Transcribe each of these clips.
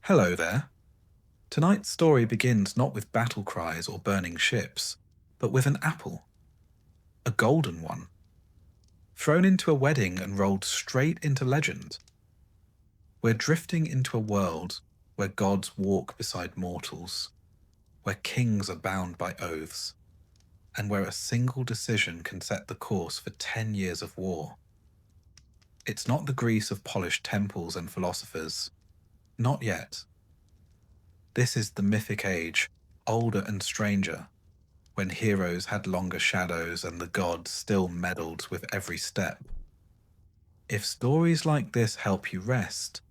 Hello there. Tonight's story begins not with battle cries or burning ships, but with an apple. A golden one. Thrown into a wedding and rolled straight into legend. We're drifting into a world where gods walk beside mortals, where kings are bound by oaths, and where a single decision can set the course for 10 years of war. It's not the Greece of polished temples and philosophers. Not yet. This is the mythic age, older and stranger, when heroes had longer shadows and the gods still meddled with every step. If stories like this help you rest,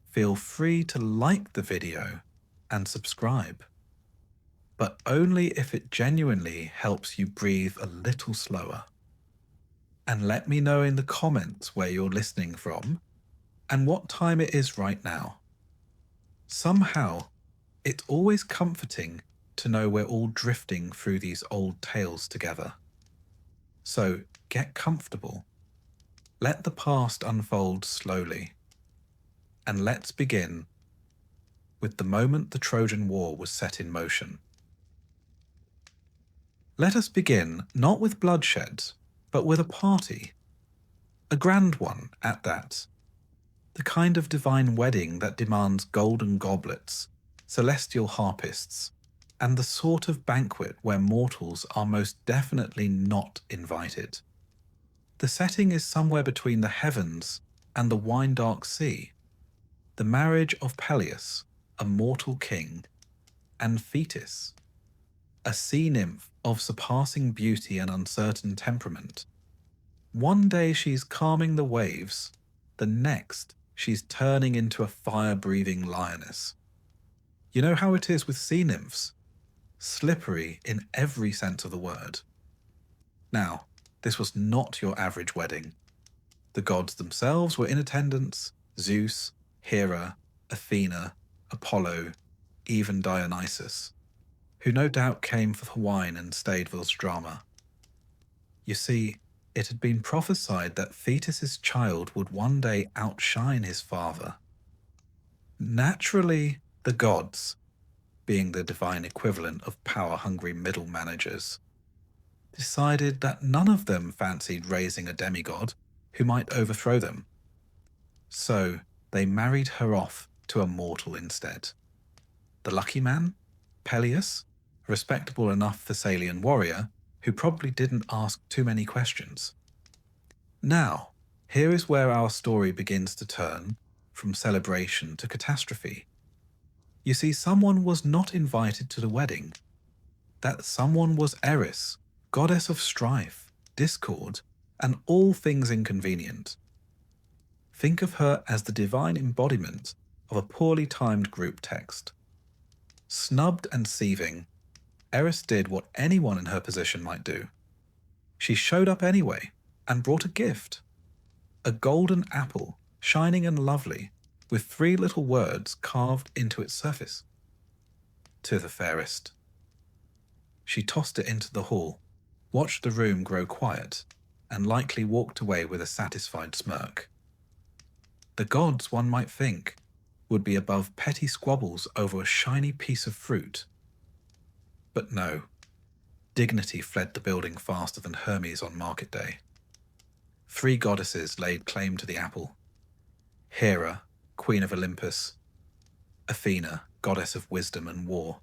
feel free to like the video and subscribe. But only if it genuinely helps you breathe a little slower. And let me know in the comments where you're listening from and what time it is right now. Somehow, it's always comforting to know we're all drifting through these old tales together. So get comfortable. Let the past unfold slowly. And let's begin with the moment the Trojan War was set in motion. Let us begin not with bloodshed, but with a party. A grand one at that. The kind of divine wedding that demands golden goblets, celestial harpists, and the sort of banquet where mortals are most definitely not invited. The setting is somewhere between the heavens and the wine-dark sea. The marriage of Peleus, a mortal king, and Thetis, a sea nymph of surpassing beauty and uncertain temperament. One day she's calming the waves, the next she's turning into a fire-breathing lioness. You know how it is with sea nymphs? Slippery in every sense of the word. Now, this was not your average wedding. The gods themselves were in attendance: Zeus, Hera, Athena, Apollo, even Dionysus, who no doubt came for the wine and stayed for the drama. You see, it had been prophesied that Thetis's child would one day outshine his father. Naturally, the gods, being the divine equivalent of power-hungry middle managers, decided that none of them fancied raising a demigod who might overthrow them. So they married her off to a mortal instead. The lucky man? Peleus, a respectable enough Thessalian warrior who probably didn't ask too many questions. Now, here is where our story begins to turn from celebration to catastrophe. You see, someone was not invited to the wedding. That someone was Eris, goddess of strife, discord, and all things inconvenient. Think of her as the divine embodiment of a poorly timed group text. Snubbed and seething, Eris did what anyone in her position might do. She showed up anyway and brought a gift. A golden apple, shining and lovely, with 3 little words carved into its surface. To the fairest. She tossed it into the hall, watched the room grow quiet, and likely walked away with a satisfied smirk. The gods, one might think, would be above petty squabbles over a shiny piece of fruit. But no, dignity fled the building faster than Hermes on market day. 3 goddesses laid claim to the apple. Hera, queen of Olympus; Athena, goddess of wisdom and war;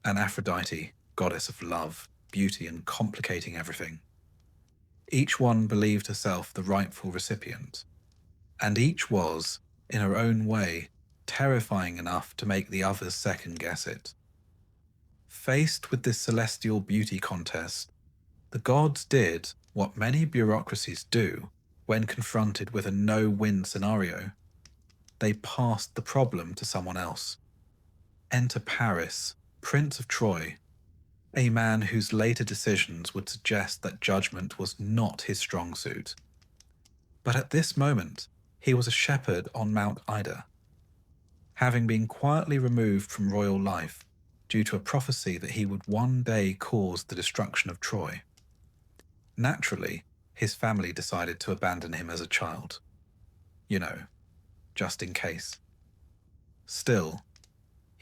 and Aphrodite, goddess of love, beauty, and complicating everything. Each one believed herself the rightful recipient, and each was, in her own way, terrifying enough to make the others second-guess it. Faced with this celestial beauty contest, the gods did what many bureaucracies do when confronted with a no-win scenario. They passed the problem to someone else. Enter Paris, Prince of Troy, a man whose later decisions would suggest that judgment was not his strong suit. But at this moment, he was a shepherd on Mount Ida, having been quietly removed from royal life due to a prophecy that he would one day cause the destruction of Troy. Naturally, his family decided to abandon him as a child. You know, just in case. Still,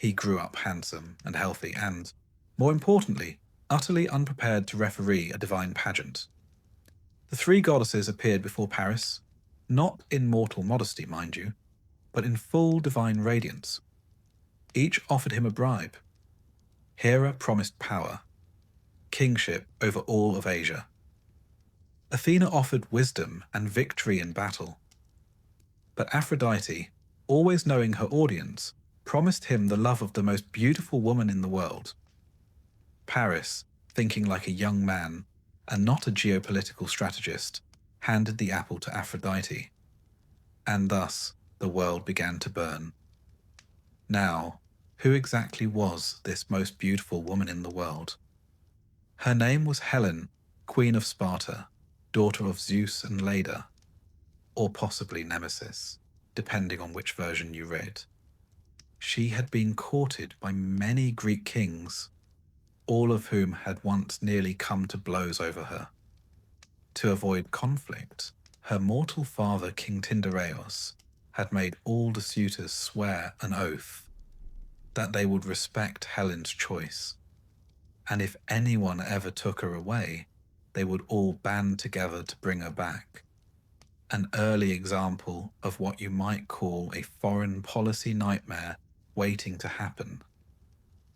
He grew up handsome and healthy and, more importantly, utterly unprepared to referee a divine pageant. The three goddesses appeared before Paris, not in mortal modesty, mind you, but in full divine radiance. Each offered him a bribe. Hera promised power, kingship over all of Asia. Athena offered wisdom and victory in battle. But Aphrodite, always knowing her audience, promised him the love of the most beautiful woman in the world. Paris, thinking like a young man and not a geopolitical strategist, handed the apple to Aphrodite. And thus the world began to burn. Now, who exactly was this most beautiful woman in the world? Her name was Helen, Queen of Sparta, daughter of Zeus and Leda, or possibly Nemesis, depending on which version you read. She had been courted by many Greek kings, all of whom had once nearly come to blows over her. To avoid conflict, her mortal father, King Tyndareos, had made all the suitors swear an oath that they would respect Helen's choice, and if anyone ever took her away, they would all band together to bring her back. An early example of what you might call a foreign policy nightmare waiting to happen.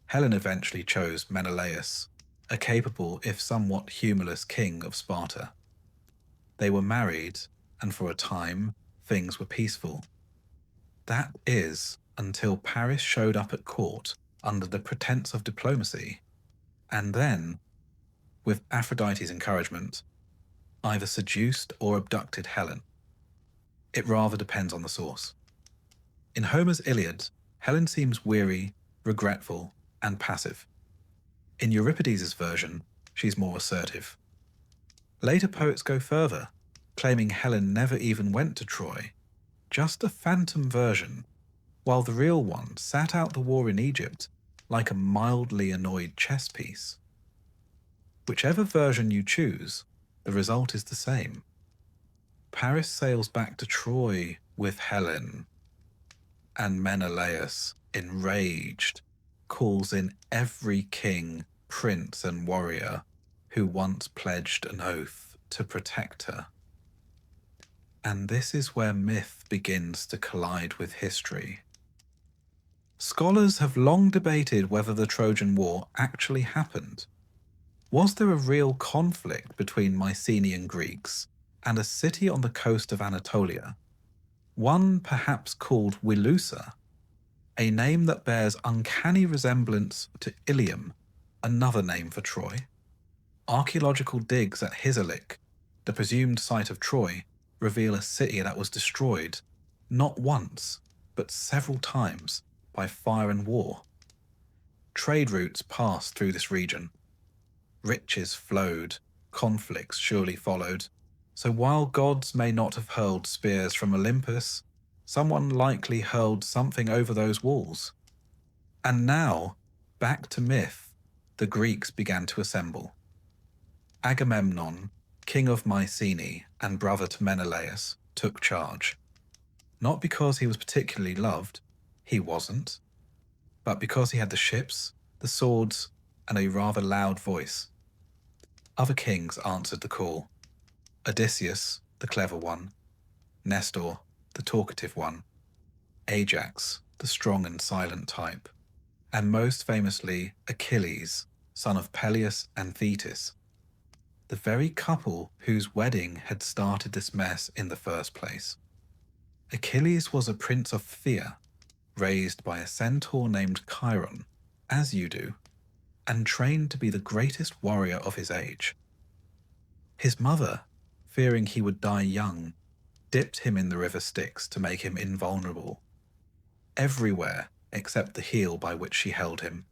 Helen eventually chose Menelaus, a capable if somewhat humorless king of Sparta. They were married, and for a time, things were peaceful. That is, until Paris showed up at court under the pretense of diplomacy, and then, with Aphrodite's encouragement, either seduced or abducted Helen. It rather depends on the source. In Homer's Iliad, Helen seems weary, regretful, and passive. In Euripides' version, she's more assertive. Later poets go further, claiming Helen never even went to Troy, just a phantom version, while the real one sat out the war in Egypt like a mildly annoyed chess piece. Whichever version you choose, the result is the same. Paris sails back to Troy with Helen, and Menelaus, enraged, calls in every king, prince, and warrior who once pledged an oath to protect her. And this is where myth begins to collide with history. Scholars have long debated whether the Trojan War actually happened. Was there a real conflict between Mycenaean Greeks and a city on the coast of Anatolia, one perhaps called Wilusa, a name that bears uncanny resemblance to Ilium, another name for Troy? Archaeological digs at Hisarlik, the presumed site of Troy, reveal a city that was destroyed, not once, but several times, by fire and war. Trade routes passed through this region. Riches flowed, conflicts surely followed, so while gods may not have hurled spears from Olympus, someone likely hurled something over those walls. And now, back to myth, the Greeks began to assemble. Agamemnon, king of Mycenae and brother to Menelaus, took charge. Not because he was particularly loved, he wasn't, but because he had the ships, the swords, and a rather loud voice. Other kings answered the call. Odysseus, the clever one, Nestor, the talkative one, Ajax, the strong and silent type, and most famously Achilles, son of Peleus and Thetis, the very couple whose wedding had started this mess in the first place. Achilles was a prince of Phthia, raised by a centaur named Chiron, as you do, and trained to be the greatest warrior of his age. His mother, fearing he would die young, dipped him in the river Styx to make him invulnerable, everywhere except the heel by which she held him.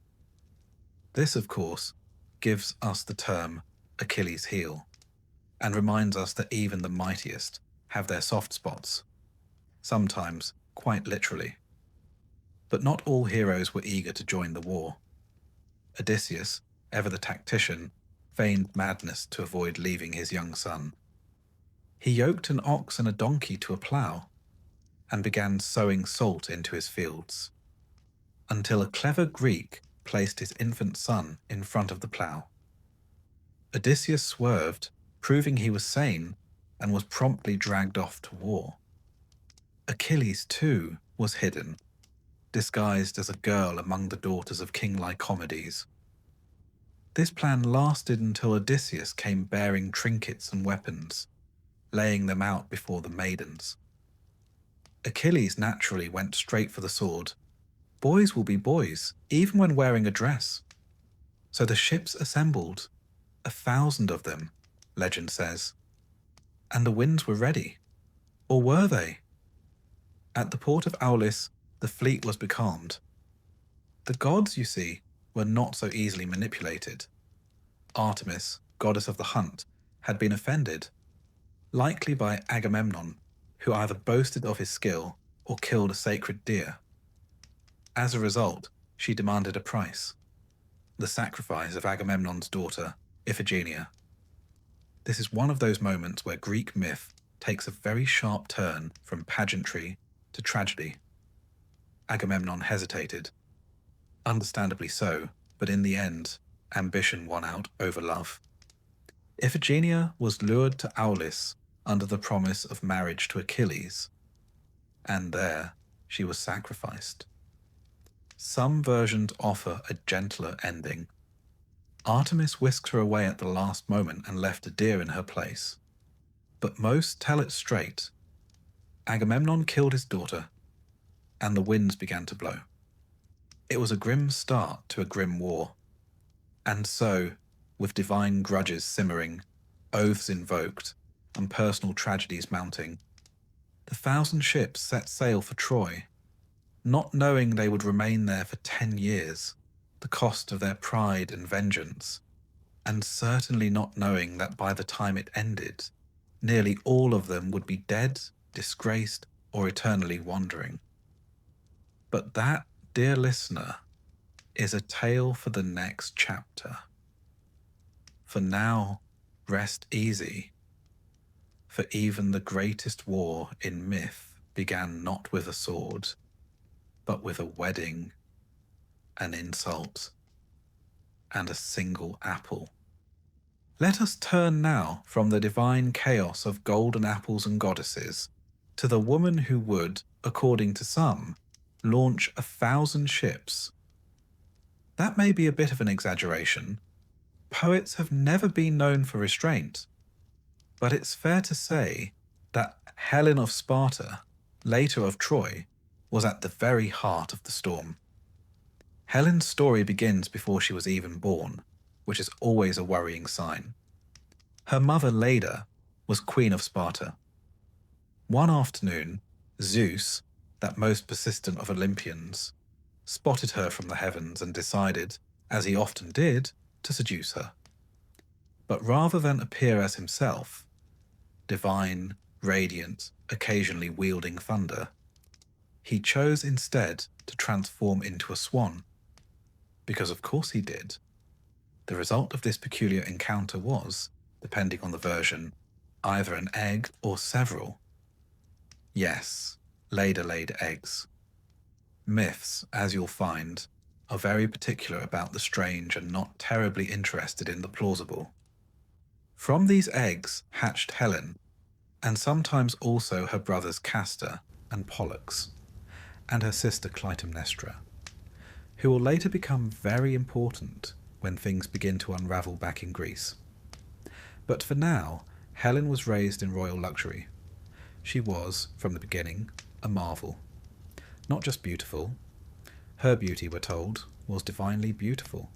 This, of course, gives us the term Achilles' heel, and reminds us that even the mightiest have their soft spots, sometimes quite literally. But not all heroes were eager to join the war. Odysseus, ever the tactician, feigned madness to avoid leaving his young son. He yoked an ox and a donkey to a plough, and began sowing salt into his fields. until a clever Greek placed his infant son in front of the plough. Odysseus swerved, proving he was sane, and was promptly dragged off to war. Achilles, too, was hidden, disguised as a girl among the daughters of King Lycomedes. This plan lasted until Odysseus came bearing trinkets and weapons, laying them out before the maidens. Achilles naturally went straight for the sword. Boys will be boys, even when wearing a dress. So the ships assembled, 1,000 of them, legend says. And the winds were ready. Or were they? At the port of Aulis, the fleet was becalmed. The gods, you see, were not so easily manipulated. Artemis, goddess of the hunt, had been offended, likely by Agamemnon, who either boasted of his skill or killed a sacred deer. As a result, she demanded a price: the sacrifice of Agamemnon's daughter, Iphigenia. This is one of those moments where Greek myth takes a very sharp turn from pageantry to tragedy. Agamemnon hesitated. Understandably so, but in the end, ambition won out over love. Iphigenia was lured to Aulis under the promise of marriage to Achilles, and there she was sacrificed. Some versions offer a gentler ending. Artemis whisked her away at the last moment and left a deer in her place. But most tell it straight. Agamemnon killed his daughter, and the winds began to blow. It was a grim start to a grim war. And so, with divine grudges simmering, oaths invoked, and personal tragedies mounting, the 1,000 ships set sail for Troy, not knowing they would remain there for 10 years, the cost of their pride and vengeance, and certainly not knowing that by the time it ended, nearly all of them would be dead, disgraced, or eternally wandering. But that, dear listener, is a tale for the next chapter. For now, rest easy, for even the greatest war in myth began not with a sword, but with a wedding, an insult, and a single apple. Let us turn now from the divine chaos of golden apples and goddesses to the woman who would, according to some, launch 1,000 ships. That may be a bit of an exaggeration. Poets have never been known for restraint, but it's fair to say that Helen of Sparta, later of Troy, was at the very heart of the storm. Helen's story begins before she was even born, which is always a worrying sign. Her mother Leda was queen of Sparta. One afternoon, Zeus, that most persistent of Olympians, spotted her from the heavens and decided, as he often did, to seduce her. But rather than appear as himself, divine, radiant, occasionally wielding thunder, he chose instead to transform into a swan. Because of course he did. The result of this peculiar encounter was, depending on the version, either an egg or several. Yes, Leda laid eggs. Myths, as you'll find, are very particular about the strange and not terribly interested in the plausible. From these eggs hatched Helen, and sometimes also her brothers Castor and Pollux, and her sister Clytemnestra, who will later become very important when things begin to unravel back in Greece. But for now, Helen was raised in royal luxury. She was, from the beginning, a marvel. Not just beautiful. Her beauty, we're told, was divinely beautiful.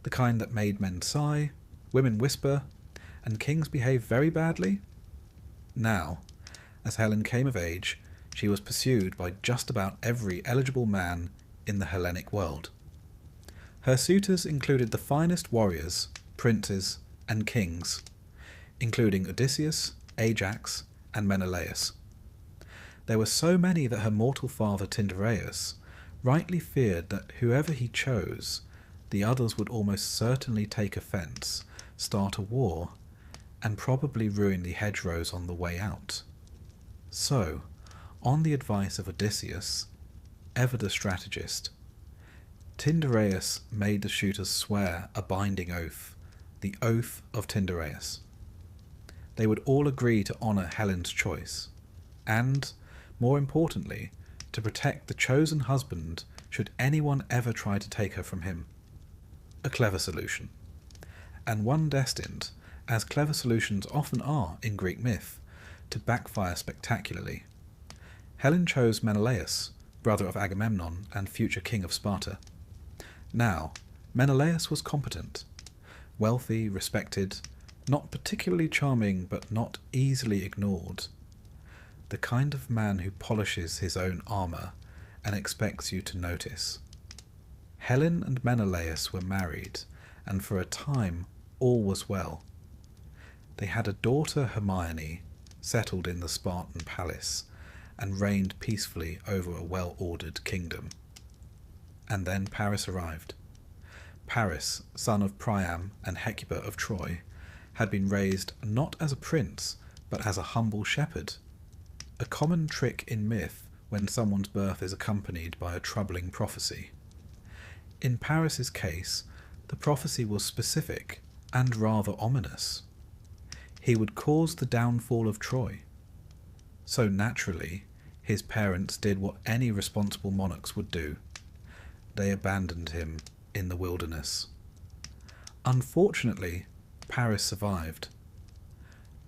The kind that made men sigh, women whisper, and kings behave very badly. Now, as Helen came of age, she was pursued by just about every eligible man in the Hellenic world. Her suitors included the finest warriors, princes, and kings, including Odysseus, Ajax, and Menelaus. There were so many that her mortal father Tyndareus rightly feared that whoever he chose, the others would almost certainly take offence, start a war, and probably ruin the hedgerows on the way out. So, on the advice of Odysseus, ever the strategist, Tyndareus made the suitors swear a binding oath, the Oath of Tyndareus. They would all agree to honour Helen's choice, and, more importantly, to protect the chosen husband should anyone ever try to take her from him. A clever solution, and one destined, as clever solutions often are in Greek myth, to backfire spectacularly. Helen chose Menelaus, brother of Agamemnon and future king of Sparta. Now, Menelaus was competent, wealthy, respected, not particularly charming but not easily ignored. The kind of man who polishes his own armour and expects you to notice. Helen and Menelaus were married, and for a time all was well. They had a daughter, Hermione, settled in the Spartan palace, and reigned peacefully over a well-ordered kingdom. And then Paris arrived. Paris, son of Priam and Hecuba of Troy, had been raised not as a prince, but as a humble shepherd, a common trick in myth when someone's birth is accompanied by a troubling prophecy. In Paris's case, the prophecy was specific and rather ominous. He would cause the downfall of Troy. So naturally, his parents did what any responsible monarchs would do. They abandoned him in the wilderness. Unfortunately, Paris survived.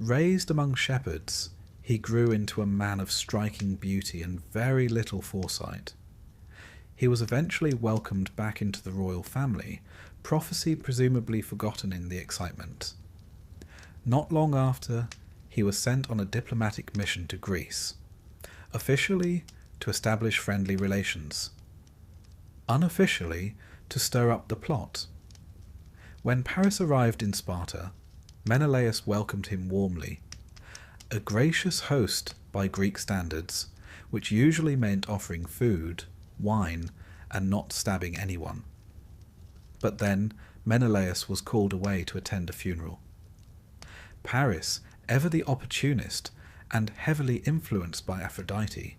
Raised among shepherds, he grew into a man of striking beauty and very little foresight. He was eventually welcomed back into the royal family, prophecy presumably forgotten in the excitement. Not long after, he was sent on a diplomatic mission to Greece, officially to establish friendly relations, unofficially to stir up the plot. When Paris arrived in Sparta, Menelaus welcomed him warmly, a gracious host by Greek standards, which usually meant offering food, wine, and not stabbing anyone. But then Menelaus was called away to attend a funeral. Paris, ever the opportunist and heavily influenced by Aphrodite,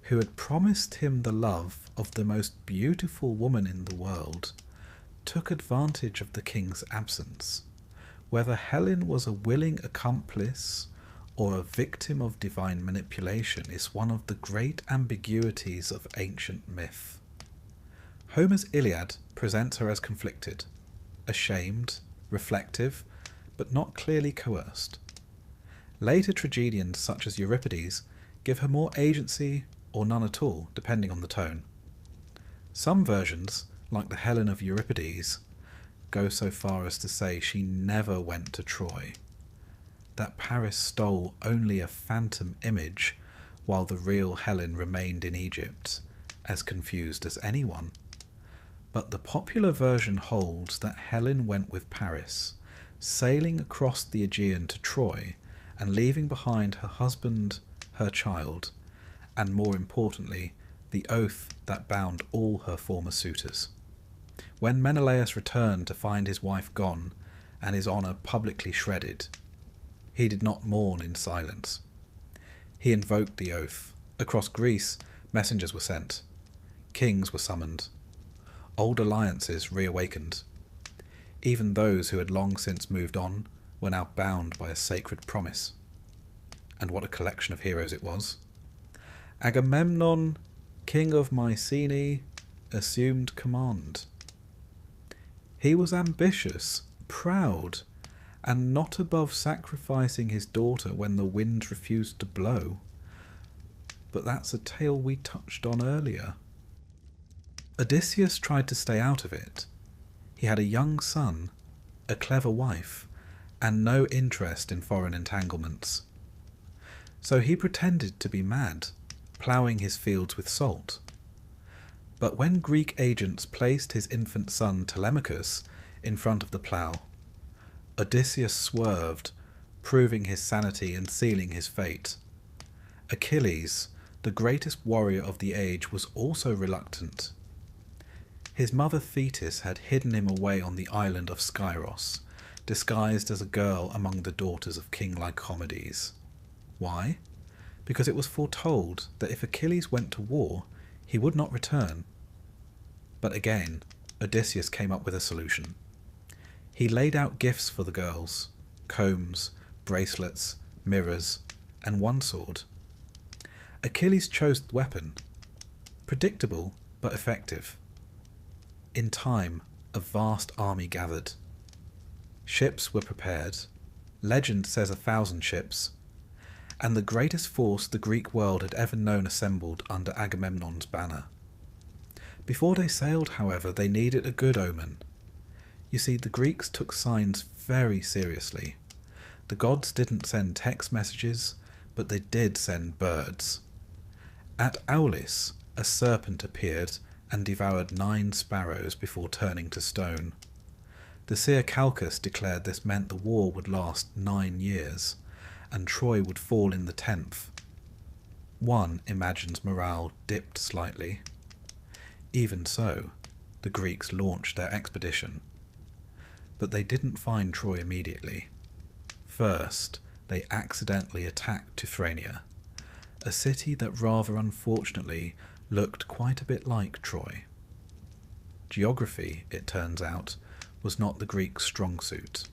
who had promised him the love of the most beautiful woman in the world, took advantage of the king's absence. Whether Helen was a willing accomplice or a victim of divine manipulation is one of the great ambiguities of ancient myth. Homer's Iliad presents her as conflicted, ashamed, reflective, but not clearly coerced. Later tragedians such as Euripides give her more agency or none at all, depending on the tone. Some versions, like the Helen of Euripides, go so far as to say she never went to Troy, that Paris stole only a phantom image while the real Helen remained in Egypt, as confused as anyone. But the popular version holds that Helen went with Paris, sailing across the Aegean to Troy and leaving behind her husband, her child, and more importantly, the oath that bound all her former suitors. When Menelaus returned to find his wife gone and his honour publicly shredded, he did not mourn in silence. He invoked the oath. Across Greece, messengers were sent. Kings were summoned. Old alliances reawakened. Even those who had long since moved on were now bound by a sacred promise. And what a collection of heroes it was. Agamemnon, king of Mycenae, assumed command. He was ambitious, proud, and not above sacrificing his daughter when the wind refused to blow. But that's a tale we touched on earlier. Odysseus tried to stay out of it. He had a young son, a clever wife, and no interest in foreign entanglements. So he pretended to be mad, ploughing his fields with salt. But when Greek agents placed his infant son Telemachus in front of the plough, Odysseus swerved, proving his sanity and sealing his fate. Achilles, the greatest warrior of the age, was also reluctant. His mother Thetis had hidden him away on the island of Skyros, disguised as a girl among the daughters of King Lycomedes. Why? Because it was foretold that if Achilles went to war, he would not return. But again, Odysseus came up with a solution. He laid out gifts for the girls: combs, bracelets, mirrors, and one sword. Achilles chose the weapon, predictable but effective. In time, a vast army gathered. Ships were prepared. Legend says 1,000 ships, and the greatest force the Greek world had ever known assembled under Agamemnon's banner. Before they sailed, however, they needed a good omen. You see, the Greeks took signs very seriously. The gods didn't send text messages, but they did send birds. At Aulis, a serpent appeared and devoured 9 sparrows before turning to stone. The seer Calchas declared this meant the war would last 9 years, and Troy would fall in the 10th. One imagines morale dipped slightly. Even so, the Greeks launched their expedition. But they didn't find Troy immediately. First, they accidentally attacked Teuphronia, a city that rather unfortunately looked quite a bit like Troy. Geography, it turns out, was not the Greeks' strong suit.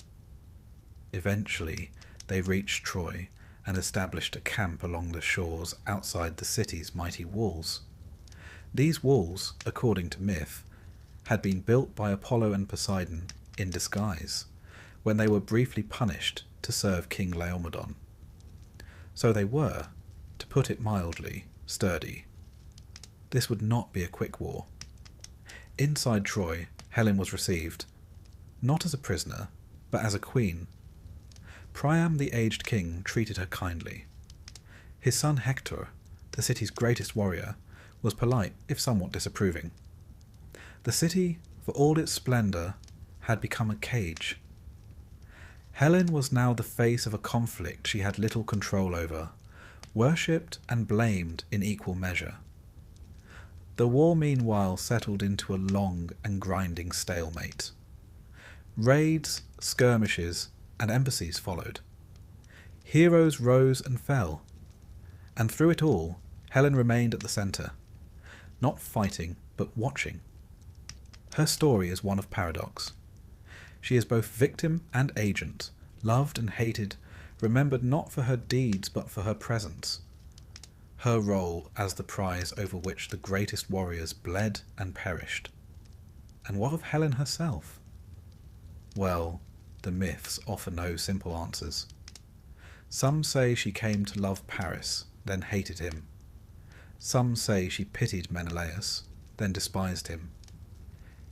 Eventually, they reached Troy and established a camp along the shores outside the city's mighty walls. These walls, according to myth, had been built by Apollo and Poseidon in disguise when they were briefly punished to serve King Laomedon. So they were, to put it mildly, sturdy. This would not be a quick war. Inside Troy, Helen was received, not as a prisoner, but as a queen. Priam, the aged king, treated her kindly. His son Hector, the city's greatest warrior, was polite, if somewhat disapproving. The city, for all its splendour, had become a cage. Helen was now the face of a conflict she had little control over, worshipped and blamed in equal measure. The war meanwhile settled into a long and grinding stalemate. Raids, skirmishes, and embassies followed. Heroes rose and fell, and through it all, Helen remained at the centre, not fighting, but watching. Her story is one of paradox. She is both victim and agent, loved and hated, remembered not for her deeds but for her presence. Her role as the prize over which the greatest warriors bled and perished. And what of Helen herself? Well, the myths offer no simple answers. Some say she came to love Paris, then hated him. Some say she pitied Menelaus, then despised him.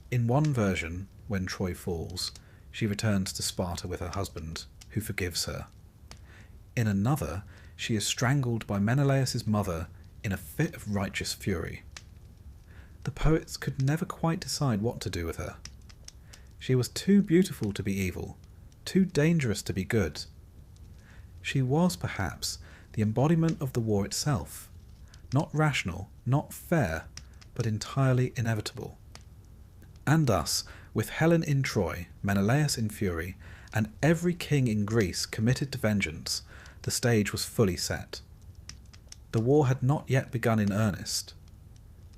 In one version, when Troy falls, she returns to Sparta with her husband, who forgives her. In another, she is strangled by Menelaus' mother in a fit of righteous fury. The poets could never quite decide what to do with her. She was too beautiful to be evil, too dangerous to be good. She was, perhaps, the embodiment of the war itself, not rational, not fair, but entirely inevitable. And thus, with Helen in Troy, Menelaus in fury, and every king in Greece committed to vengeance, the stage was fully set. The war had not yet begun in earnest,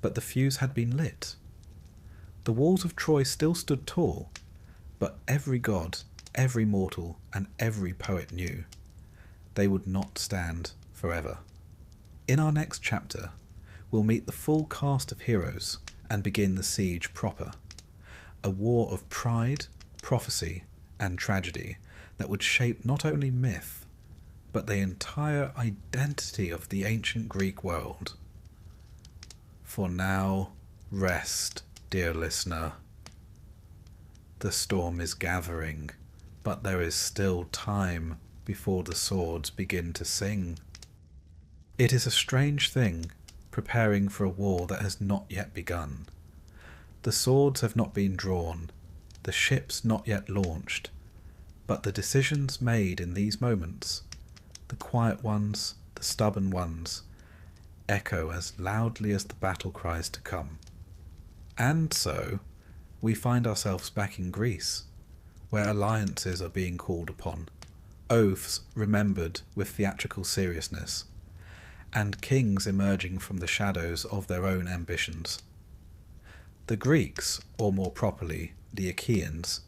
but the fuse had been lit. The walls of Troy still stood tall, but every god, every mortal, and every poet knew they would not stand forever. In our next chapter, we'll meet the full cast of heroes and begin the siege proper, a war of pride, prophecy, and tragedy that would shape not only myth, but the entire identity of the ancient Greek world. For now, rest, dear listener. The storm is gathering, but there is still time before the swords begin to sing. It is a strange thing, preparing for a war that has not yet begun. The swords have not been drawn, the ships not yet launched, but the decisions made in these moments, the quiet ones, the stubborn ones, echo as loudly as the battle cries to come. And so, we find ourselves back in Greece, where alliances are being called upon, oaths remembered with theatrical seriousness, and kings emerging from the shadows of their own ambitions. The Greeks, or more properly, the Achaeans,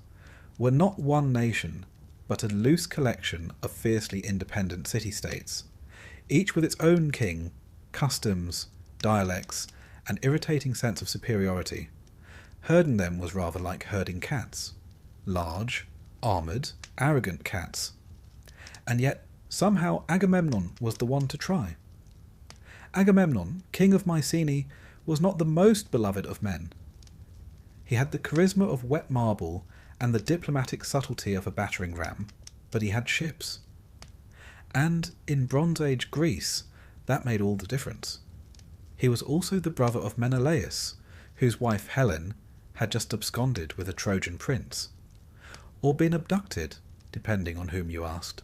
were not one nation, but a loose collection of fiercely independent city-states, each with its own king, customs, dialects, and irritating sense of superiority. Herding them was rather like herding cats. Large, armoured, arrogant cats. And yet, somehow Agamemnon was the one to try. Agamemnon, king of Mycenae, was not the most beloved of men. He had the charisma of wet marble and the diplomatic subtlety of a battering ram, but he had ships. And in Bronze Age Greece, that made all the difference. He was also the brother of Menelaus, whose wife Helen had just absconded with a Trojan prince, or been abducted, depending on whom you asked.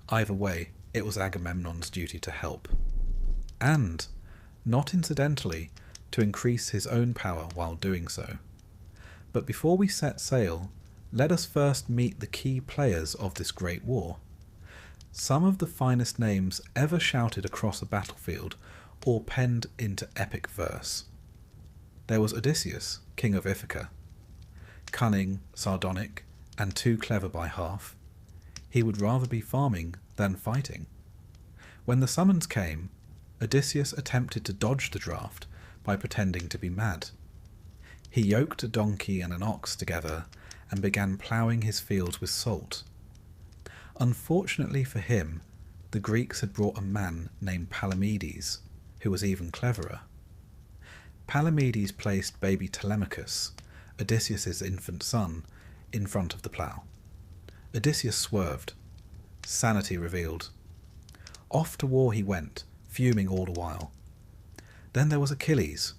Either way, it was Agamemnon's duty to help. And, not incidentally, to increase his own power while doing so. But before we set sail, let us first meet the key players of this great war. Some of the finest names ever shouted across a battlefield or penned into epic verse. There was Odysseus, king of Ithaca. Cunning, sardonic, and too clever by half, he would rather be farming than fighting. When the summons came, Odysseus attempted to dodge the draft by pretending to be mad. He yoked a donkey and an ox together and began ploughing his fields with salt. Unfortunately for him, the Greeks had brought a man named Palamedes, who was even cleverer. Palamedes placed baby Telemachus, Odysseus's infant son, in front of the plough. Odysseus swerved. Sanity revealed. Off to war he went, fuming all the while. Then there was Achilles,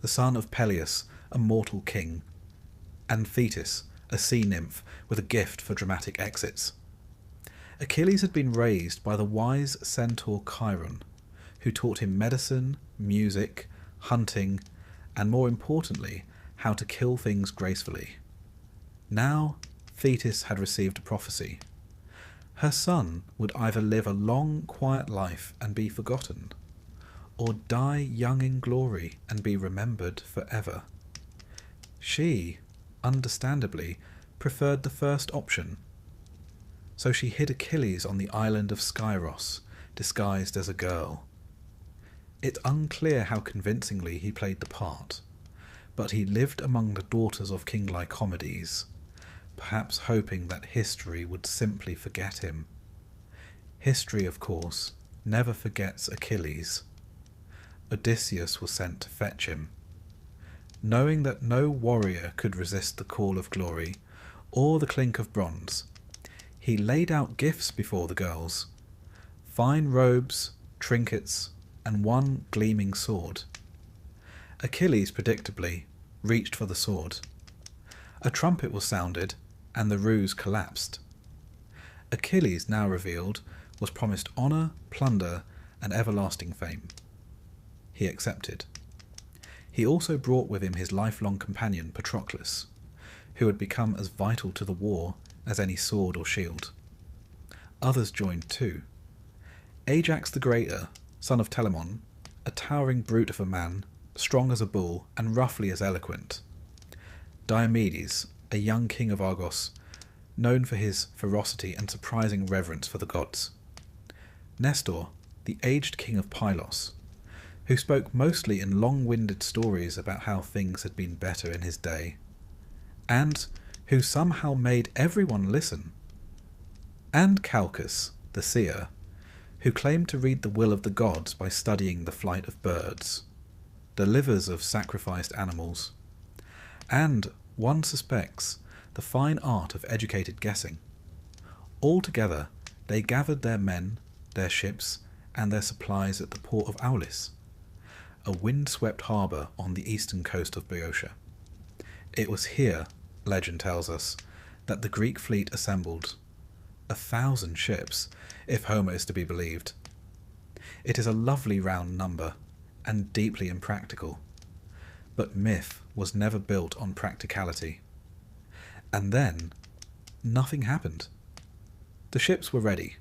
the son of Peleus, a mortal king, and Thetis, a sea nymph with a gift for dramatic exits. Achilles had been raised by the wise centaur Chiron, who taught him medicine, music, hunting, and more importantly, how to kill things gracefully. Now, Thetis had received a prophecy. Her son would either live a long, quiet life and be forgotten, or die young in glory and be remembered forever. She, understandably, preferred the first option. So she hid Achilles on the island of Skyros, disguised as a girl. It's unclear how convincingly he played the part, but he lived among the daughters of King Lycomedes, perhaps hoping that history would simply forget him. History, of course, never forgets Achilles. Odysseus was sent to fetch him. Knowing that no warrior could resist the call of glory or the clink of bronze, he laid out gifts before the girls, fine robes, trinkets, and one gleaming sword. Achilles, predictably, reached for the sword. A trumpet was sounded, and the ruse collapsed. Achilles, now revealed, was promised honour, plunder, and everlasting fame. He accepted. He also brought with him his lifelong companion Patroclus, who had become as vital to the war as any sword or shield. Others joined too. Ajax the Greater, son of Telamon, a towering brute of a man, strong as a bull and roughly as eloquent. Diomedes, a young king of Argos, known for his ferocity and surprising reverence for the gods. Nestor, the aged king of Pylos, who spoke mostly in long-winded stories about how things had been better in his day, and who somehow made everyone listen. And Calchas, the seer, who claimed to read the will of the gods by studying the flight of birds, the livers of sacrificed animals, and, one suspects, the fine art of educated guessing. Altogether, they gathered their men, their ships, and their supplies at the port of Aulis, a wind-swept harbour on the eastern coast of Boeotia. It was here, legend tells us, that the Greek fleet assembled. 1,000 ships, if Homer is to be believed. It is a lovely round number, and deeply impractical. But myth was never built on practicality. And then, nothing happened. The ships were ready.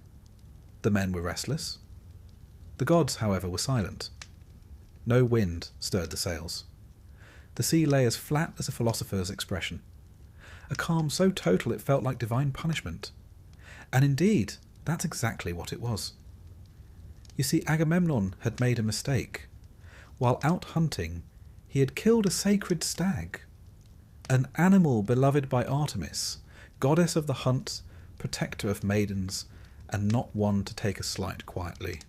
The men were restless. The gods, however, were silent. No wind stirred the sails. The sea lay as flat as a philosopher's expression, a calm so total it felt like divine punishment. And indeed, that's exactly what it was. You see, Agamemnon had made a mistake. While out hunting, he had killed a sacred stag, an animal beloved by Artemis, goddess of the hunt, protector of maidens, and not one to take a slight quietly.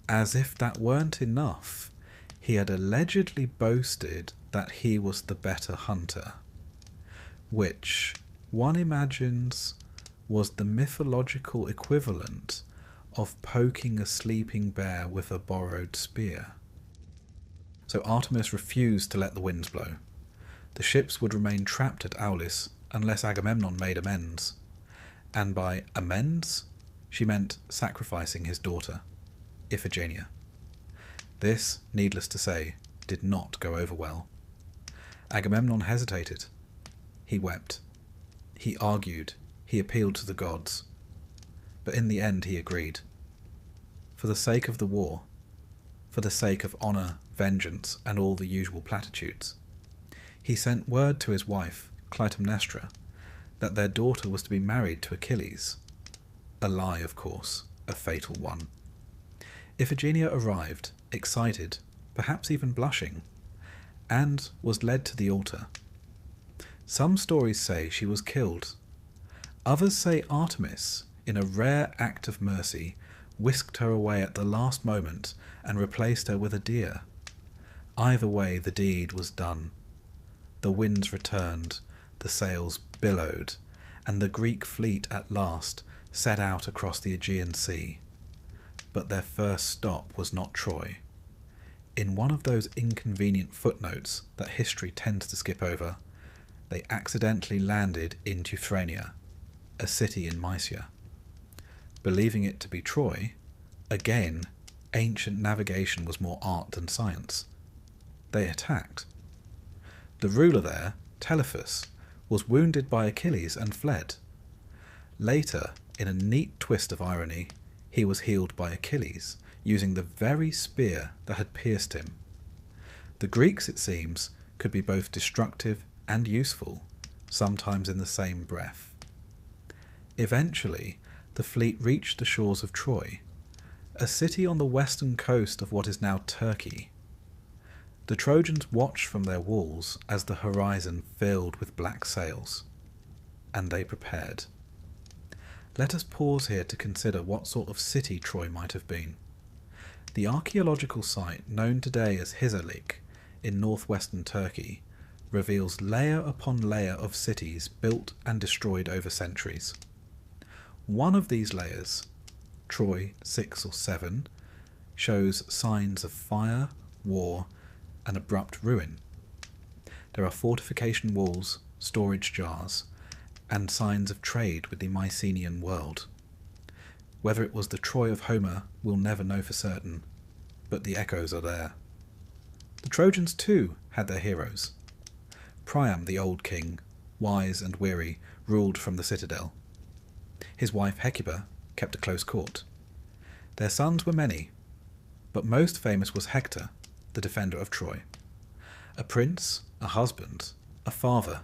As if that weren't enough, he had allegedly boasted that he was the better hunter, which, one imagines, was the mythological equivalent of poking a sleeping bear with a borrowed spear. So Artemis refused to let the winds blow. The ships would remain trapped at Aulis unless Agamemnon made amends. And by amends, she meant sacrificing his daughter, Iphigenia. This, needless to say, did not go over well. Agamemnon hesitated. He wept. He argued. He appealed to the gods. But in the end he agreed. For the sake of the war, for the sake of honour, vengeance, and all the usual platitudes, he sent word to his wife, Clytemnestra, that their daughter was to be married to Achilles. A lie, of course, a fatal one. Iphigenia arrived, excited, perhaps even blushing, and was led to the altar. Some stories say she was killed. Others say Artemis, in a rare act of mercy, whisked her away at the last moment and replaced her with a deer. Either way, the deed was done. The winds returned, the sails billowed, and the Greek fleet at last set out across the Aegean Sea. But their first stop was not Troy. In one of those inconvenient footnotes that history tends to skip over, they accidentally landed in Teuthrania, a city in Mysia. Believing it to be Troy, again, ancient navigation was more art than science. They attacked. The ruler there, Telephus, was wounded by Achilles and fled. Later, in a neat twist of irony, he was healed by Achilles, using the very spear that had pierced him. The Greeks, it seems, could be both destructive and useful, sometimes in the same breath. Eventually, the fleet reached the shores of Troy, a city on the western coast of what is now Turkey. The Trojans watched from their walls as the horizon filled with black sails, and they prepared. Let us pause here to consider what sort of city Troy might have been. The archaeological site known today as Hizarlik in northwestern Turkey reveals layer upon layer of cities built and destroyed over centuries. One of these layers, Troy 6 or 7, shows signs of fire, war, and abrupt ruin. There are fortification walls, storage jars, and signs of trade with the Mycenaean world. Whether it was the Troy of Homer, we'll never know for certain, but the echoes are there. The Trojans too had their heroes. Priam, the old king, wise and weary, ruled from the citadel. His wife Hecuba kept a close court. Their sons were many, but most famous was Hector, the defender of Troy. A prince, a husband, a father,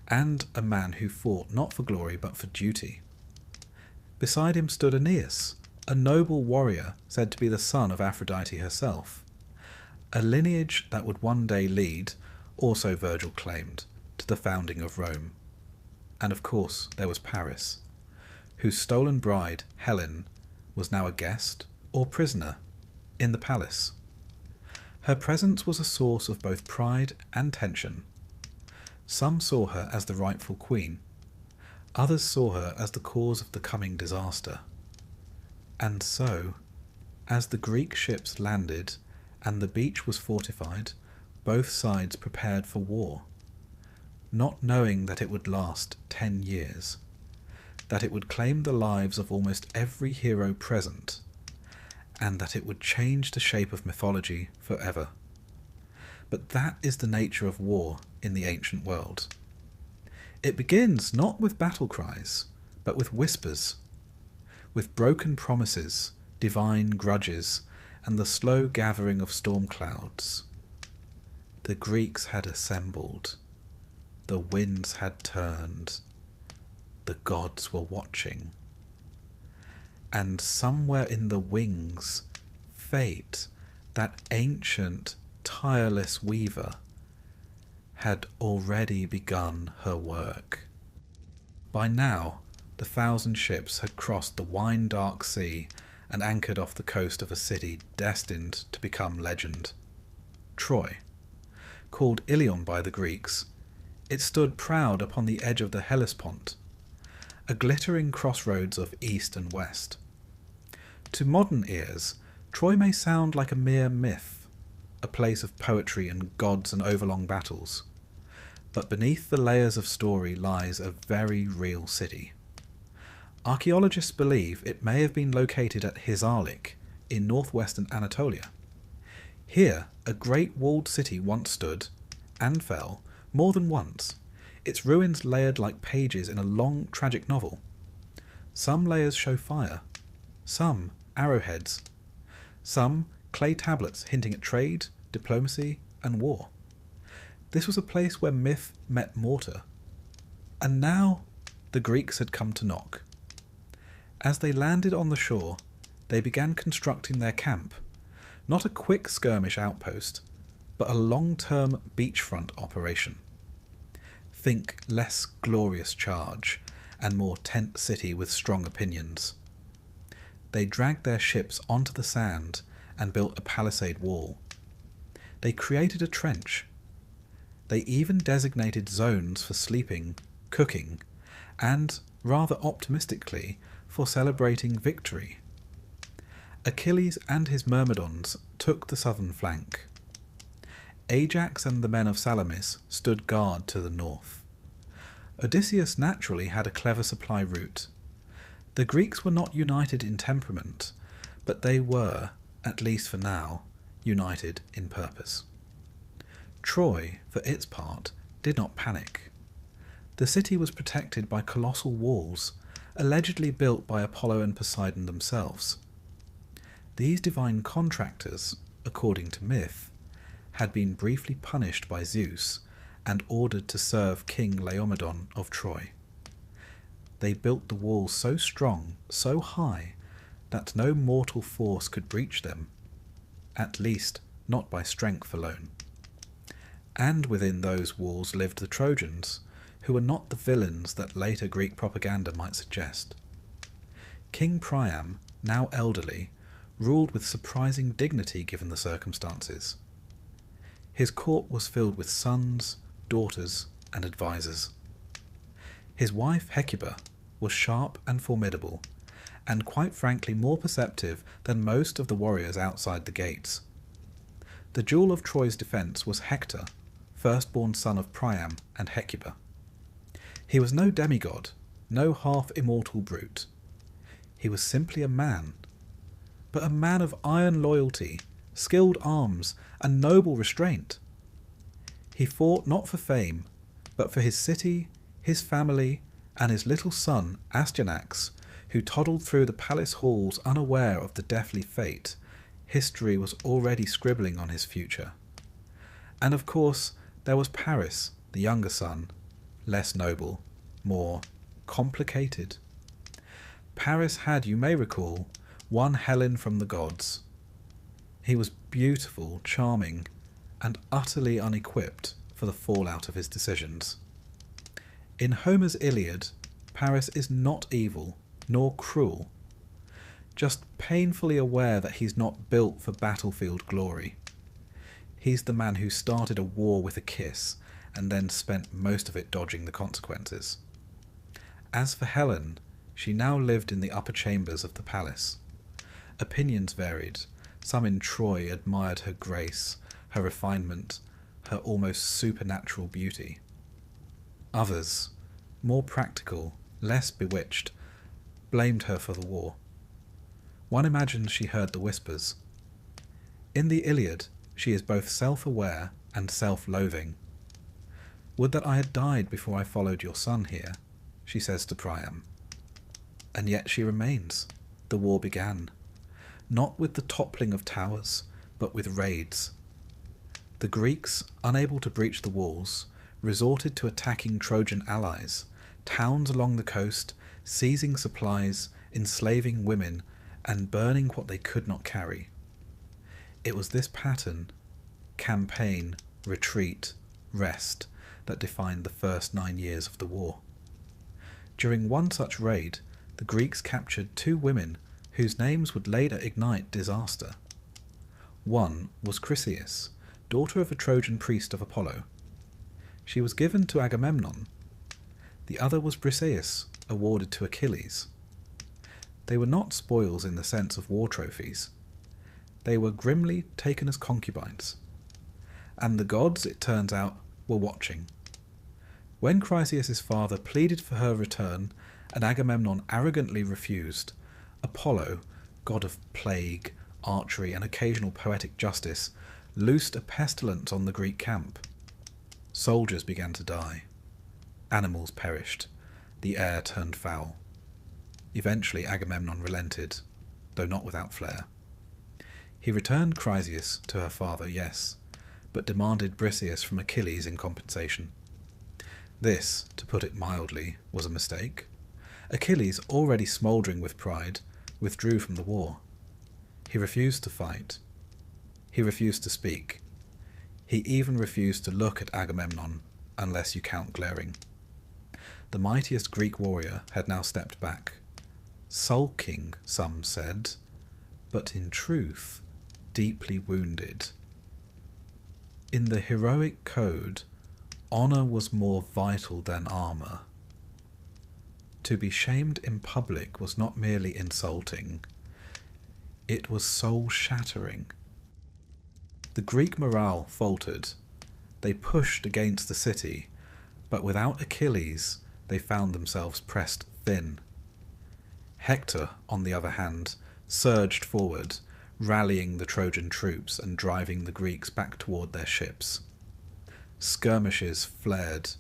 and a man who fought not for glory but for duty. Beside him stood Aeneas, a noble warrior said to be the son of Aphrodite herself, a lineage that would one day lead, also Virgil claimed, to the founding of Rome. And of course there was Paris, whose stolen bride, Helen, was now a guest or prisoner in the palace. Her presence was a source of both pride and tension. Some saw her as the rightful queen. Others saw her as the cause of the coming disaster. And so, as the Greek ships landed and the beach was fortified, both sides prepared for war, not knowing that it would last 10 years, that it would claim the lives of almost every hero present, and that it would change the shape of mythology forever. But that is the nature of war in the ancient world. It begins not with battle cries, but with whispers, with broken promises, divine grudges, and the slow gathering of storm clouds. The Greeks had assembled. The winds had turned. The gods were watching. And somewhere in the wings, Fate, that ancient, tireless weaver, had already begun her work. By now, the 1,000 ships had crossed the wine-dark sea and anchored off the coast of a city destined to become legend. Troy. Called Ilion by the Greeks, it stood proud upon the edge of the Hellespont, a glittering crossroads of east and west. To modern ears, Troy may sound like a mere myth, a place of poetry and gods and overlong battles, but beneath the layers of story lies a very real city. Archaeologists believe it may have been located at Hisarlik in northwestern Anatolia. Here, a great walled city once stood, and fell, more than once, its ruins layered like pages in a long, tragic novel. Some layers show fire, some arrowheads, some clay tablets hinting at trade, diplomacy, and war. This was a place where myth met mortar. And now the Greeks had come to knock. As they landed on the shore, they began constructing their camp, not a quick skirmish outpost, but a long-term beachfront operation. Think less glorious charge and more tent city with strong opinions. They dragged their ships onto the sand and built a palisade wall. They created a trench. They even designated zones for sleeping, cooking, and, rather optimistically, for celebrating victory. Achilles and his Myrmidons took the southern flank. Ajax and the men of Salamis stood guard to the north. Odysseus naturally had a clever supply route. The Greeks were not united in temperament, but they were, at least for now, united in purpose. Troy, for its part, did not panic. The city was protected by colossal walls, allegedly built by Apollo and Poseidon themselves. These divine contractors, according to myth, had been briefly punished by Zeus and ordered to serve King Laomedon of Troy. They built the walls so strong, so high, that no mortal force could breach them, at least not by strength alone. And within those walls lived the Trojans, who were not the villains that later Greek propaganda might suggest. King Priam, now elderly, ruled with surprising dignity given the circumstances. His court was filled with sons, daughters, and advisers. His wife Hecuba was sharp and formidable, and quite frankly more perceptive than most of the warriors outside the gates. The jewel of Troy's defence was Hector, firstborn son of Priam and Hecuba. He was no demigod, no half-immortal brute. He was simply a man, but a man of iron loyalty, skilled arms, and noble restraint. He fought not for fame, but for his city, his family, and his little son Astyanax, who toddled through the palace halls unaware of the deathly fate history was already scribbling on his future. And of course, there was Paris, the younger son, less noble, more complicated. Paris had, you may recall, won Helen from the gods. He was beautiful, charming, and utterly unequipped for the fallout of his decisions. In Homer's Iliad, Paris is not evil, nor cruel, just painfully aware that he's not built for battlefield glory. He's the man who started a war with a kiss and then spent most of it dodging the consequences. As for Helen, she now lived in the upper chambers of the palace. Opinions varied. Some in Troy admired her grace, her refinement, her almost supernatural beauty. Others, more practical, less bewitched, blamed her for the war. One imagines she heard the whispers. In the Iliad, she is both self-aware and self-loathing. "Would that I had died before I followed your son here," she says to Priam. And yet she remains. The war began, not with the toppling of towers, but with raids. The Greeks, unable to breach the walls, resorted to attacking Trojan allies, towns along the coast, seizing supplies, enslaving women, and burning what they could not carry. It was this pattern, campaign, retreat, rest, that defined the first 9 years of the war. During one such raid, the Greeks captured 2 women whose names would later ignite disaster. One was Chryseis, daughter of a Trojan priest of Apollo. She was given to Agamemnon. The other was Briseis, awarded to Achilles. They were not spoils in the sense of war trophies. They were grimly taken as concubines. And the gods, it turns out, were watching. When Chryseis' father pleaded for her return and Agamemnon arrogantly refused, Apollo, god of plague, archery, and occasional poetic justice, loosed a pestilence on the Greek camp. Soldiers began to die. Animals perished. The air turned foul. Eventually Agamemnon relented, though not without flair. He returned Chryseis to her father, yes, but demanded Briseis from Achilles in compensation. This, to put it mildly, was a mistake. Achilles, already smouldering with pride, withdrew from the war. He refused to fight. He refused to speak. He even refused to look at Agamemnon, unless you count glaring. The mightiest Greek warrior had now stepped back. Sulking, some said, but in truth, deeply wounded. In the heroic code, honour was more vital than armour. To be shamed in public was not merely insulting, it was soul-shattering. The Greek morale faltered. They pushed against the city, but without Achilles, they found themselves pressed thin. Hector, on the other hand, surged forward, rallying the Trojan troops and driving the Greeks back toward their ships. Skirmishes flared,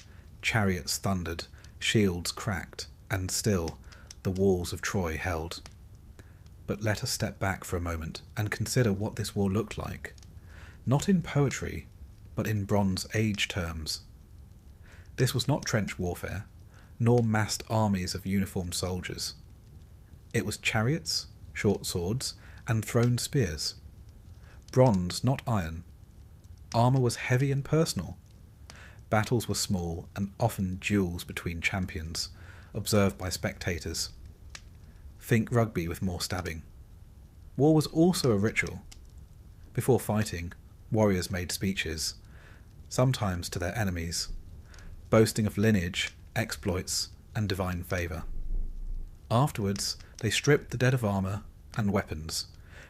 chariots thundered, shields cracked, and still the walls of Troy held. But let us step back for a moment and consider what this war looked like, not in poetry, but in Bronze Age terms. This was not trench warfare, nor massed armies of uniformed soldiers. It was chariots, short swords, and thrown spears. Bronze, not iron. Armour was heavy and personal. Battles were small and often duels between champions, observed by spectators. Think rugby with more stabbing. War was also a ritual. Before fighting, warriors made speeches, sometimes to their enemies, boasting of lineage, exploits, and divine favour. Afterwards, they stripped the dead of armour and weapons,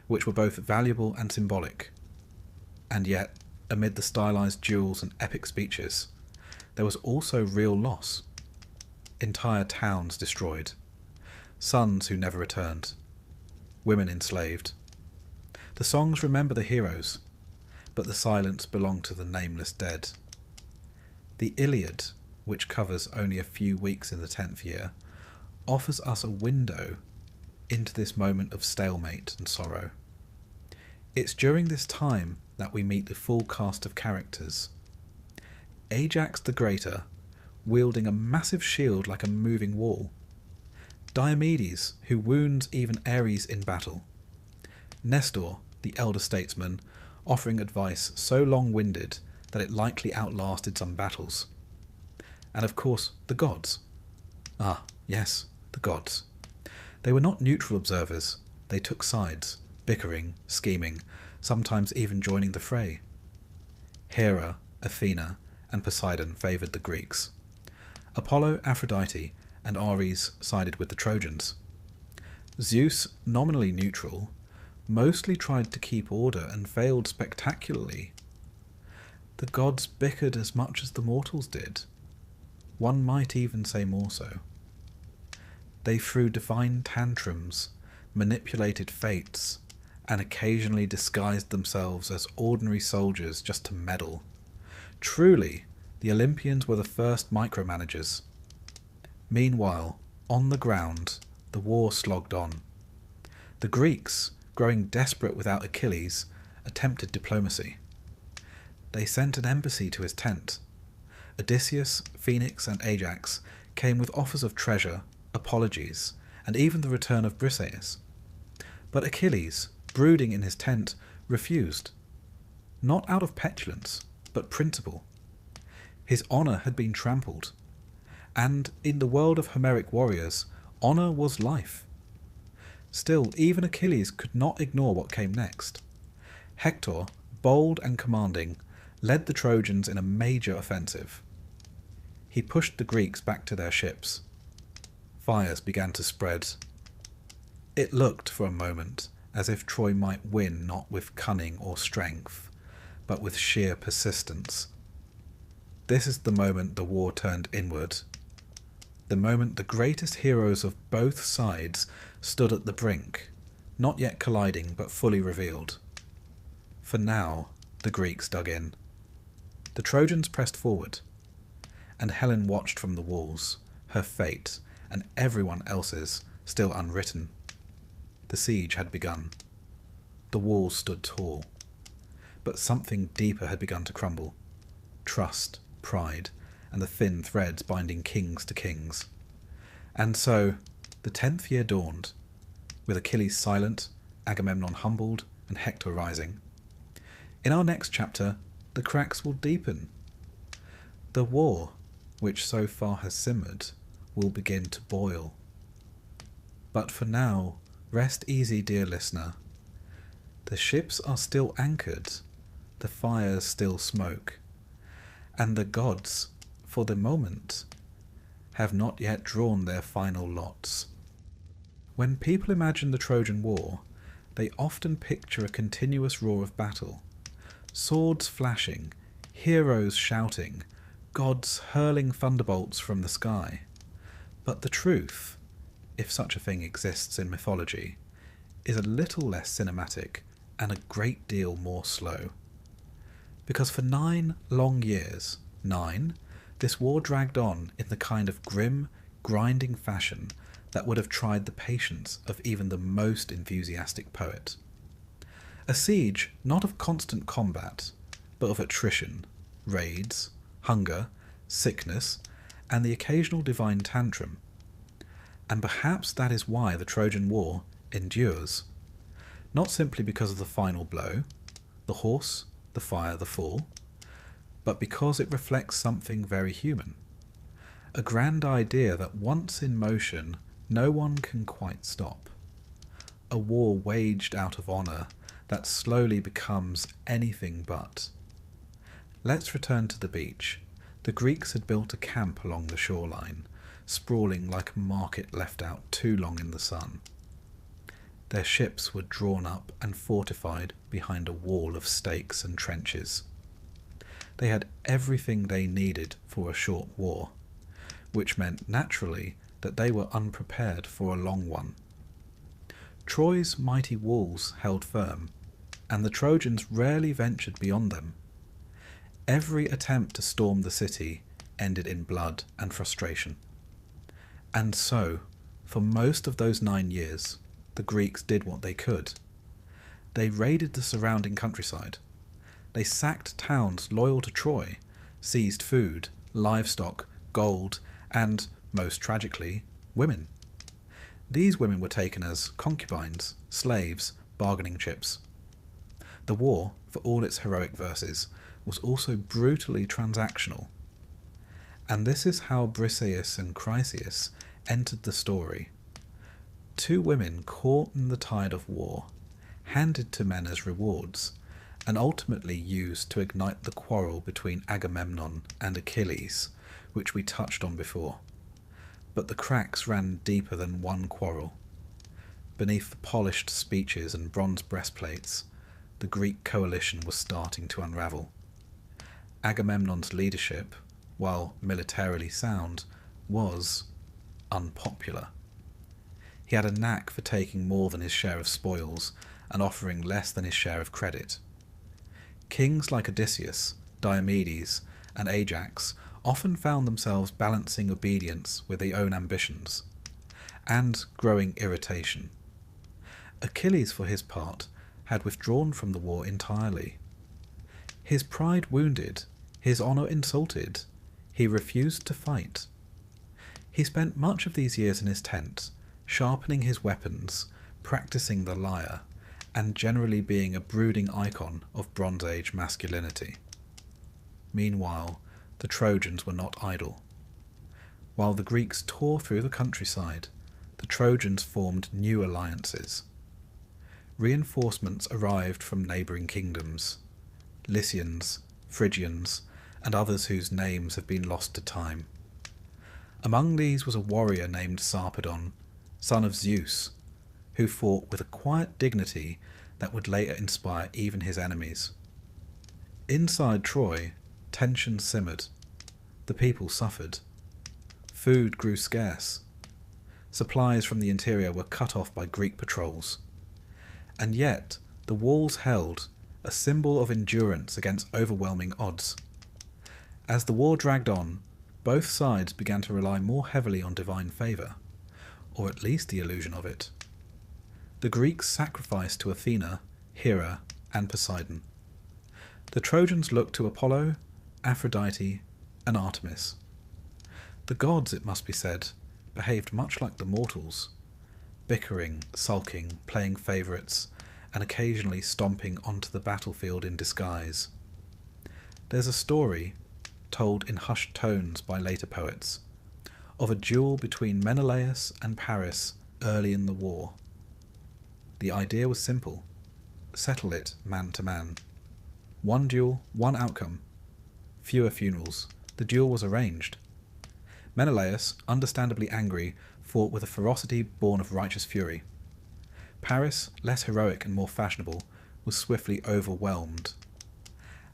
which were both valuable and symbolic. And yet, amid the stylized duels and epic speeches, there was also real loss. Entire towns destroyed, sons who never returned, women enslaved. The songs remember the heroes, but the silence belonged to the nameless dead. The Iliad, which covers only a few weeks in the 10th year, offers us a window into this moment of stalemate and sorrow. It's during this time that we meet the full cast of characters. Ajax the Greater, wielding a massive shield like a moving wall. Diomedes, who wounds even Ares in battle. Nestor, the elder statesman, offering advice so long-winded that it likely outlasted some battles. And of course, the gods. Ah, yes, the gods. They were not neutral observers. They took sides, bickering, scheming, sometimes even joining the fray. Hera, Athena, and Poseidon favoured the Greeks. Apollo, Aphrodite, and Ares sided with the Trojans. Zeus, nominally neutral, mostly tried to keep order and failed spectacularly. The gods bickered as much as the mortals did. One might even say more so. They threw divine tantrums, manipulated fates, and occasionally disguised themselves as ordinary soldiers just to meddle. Truly, the Olympians were the first micromanagers. Meanwhile, on the ground, the war slogged on. The Greeks, growing desperate without Achilles, attempted diplomacy. They sent an embassy to his tent. Odysseus, Phoenix, and Ajax came with offers of treasure, apologies, and even the return of Briseis. But Achilles, brooding in his tent, refused. Not out of petulance, but principle. His honour had been trampled, and in the world of Homeric warriors, honour was life. Still, even Achilles could not ignore what came next. Hector, bold and commanding, led the Trojans in a major offensive. He pushed the Greeks back to their ships. Fires began to spread. It looked for a moment as if Troy might win not with cunning or strength, but with sheer persistence. This is the moment the war turned inward. The moment the greatest heroes of both sides stood at the brink, not yet colliding but fully revealed. For now, the Greeks dug in. The Trojans pressed forward, and Helen watched from the walls, her fate, and everyone else's, still unwritten. The siege had begun. The walls stood tall, but something deeper had begun to crumble. Trust, pride, and the thin threads binding kings to kings. And so, the 10th year dawned, with Achilles silent, Agamemnon humbled, and Hector rising. In our next chapter, the cracks will deepen. The war, which so far has simmered, will begin to boil. But for now, rest easy, dear listener. The ships are still anchored, the fires still smoke, and the gods, for the moment, have not yet drawn their final lots. When people imagine the Trojan War, they often picture a continuous roar of battle, swords flashing, heroes shouting, gods hurling thunderbolts from the sky. But the truth, if such a thing exists in mythology, is a little less cinematic and a great deal more slow. Because for 9 long years, 9, this war dragged on in the kind of grim, grinding fashion that would have tried the patience of even the most enthusiastic poet. A siege not of constant combat, but of attrition, raids, hunger, sickness, and the occasional divine tantrum. And perhaps that is why the Trojan War endures. Not simply because of the final blow, the horse, the fire, the fall, but because it reflects something very human. A grand idea that once in motion, no one can quite stop. A war waged out of honour that slowly becomes anything but. Let's return to the beach. The Greeks had built a camp along the shoreline, sprawling like a market left out too long in the sun. Their ships were drawn up and fortified behind a wall of stakes and trenches. They had everything they needed for a short war, which meant naturally that they were unprepared for a long one. Troy's mighty walls held firm, and the Trojans rarely ventured beyond them. Every attempt to storm the city ended in blood and frustration. And so, for most of those 9 years, the Greeks did what they could. They raided the surrounding countryside. They sacked towns loyal to Troy, seized food, livestock, gold, and, most tragically, women. These women were taken as concubines, slaves, bargaining chips. The war, for all its heroic verses, was also brutally transactional. And this is how Briseis and Chryseis entered the story. 2 women caught in the tide of war, handed to men as rewards, and ultimately used to ignite the quarrel between Agamemnon and Achilles, which we touched on before. But the cracks ran deeper than one quarrel. Beneath the polished speeches and bronze breastplates, the Greek coalition was starting to unravel. Agamemnon's leadership, while militarily sound, was unpopular. He had a knack for taking more than his share of spoils and offering less than his share of credit. Kings like Odysseus, Diomedes, and Ajax often found themselves balancing obedience with their own ambitions, and growing irritation. Achilles, for his part, had withdrawn from the war entirely. His pride wounded, his honour insulted, he refused to fight. He spent much of these years in his tent, sharpening his weapons, practicing the lyre, and generally being a brooding icon of Bronze Age masculinity. Meanwhile, the Trojans were not idle. While the Greeks tore through the countryside, the Trojans formed new alliances. Reinforcements arrived from neighbouring kingdoms, Lycians, Phrygians, and others whose names have been lost to time. Among these was a warrior named Sarpedon, son of Zeus, who fought with a quiet dignity that would later inspire even his enemies. Inside Troy, tension simmered. The people suffered. Food grew scarce. Supplies from the interior were cut off by Greek patrols. And yet, the walls held, a symbol of endurance against overwhelming odds. As the war dragged on, both sides began to rely more heavily on divine favour, or at least the illusion of it. The Greeks sacrificed to Athena, Hera, and Poseidon. The Trojans looked to Apollo, Aphrodite, and Artemis. The gods, it must be said, behaved much like the mortals, bickering, sulking, playing favourites, and occasionally stomping onto the battlefield in disguise. There's a story, told in hushed tones by later poets, of a duel between Menelaus and Paris early in the war. The idea was simple: settle it man to man. One duel, one outcome. Fewer funerals. The duel was arranged. Menelaus, understandably angry, fought with a ferocity born of righteous fury. Paris, less heroic and more fashionable, was swiftly overwhelmed.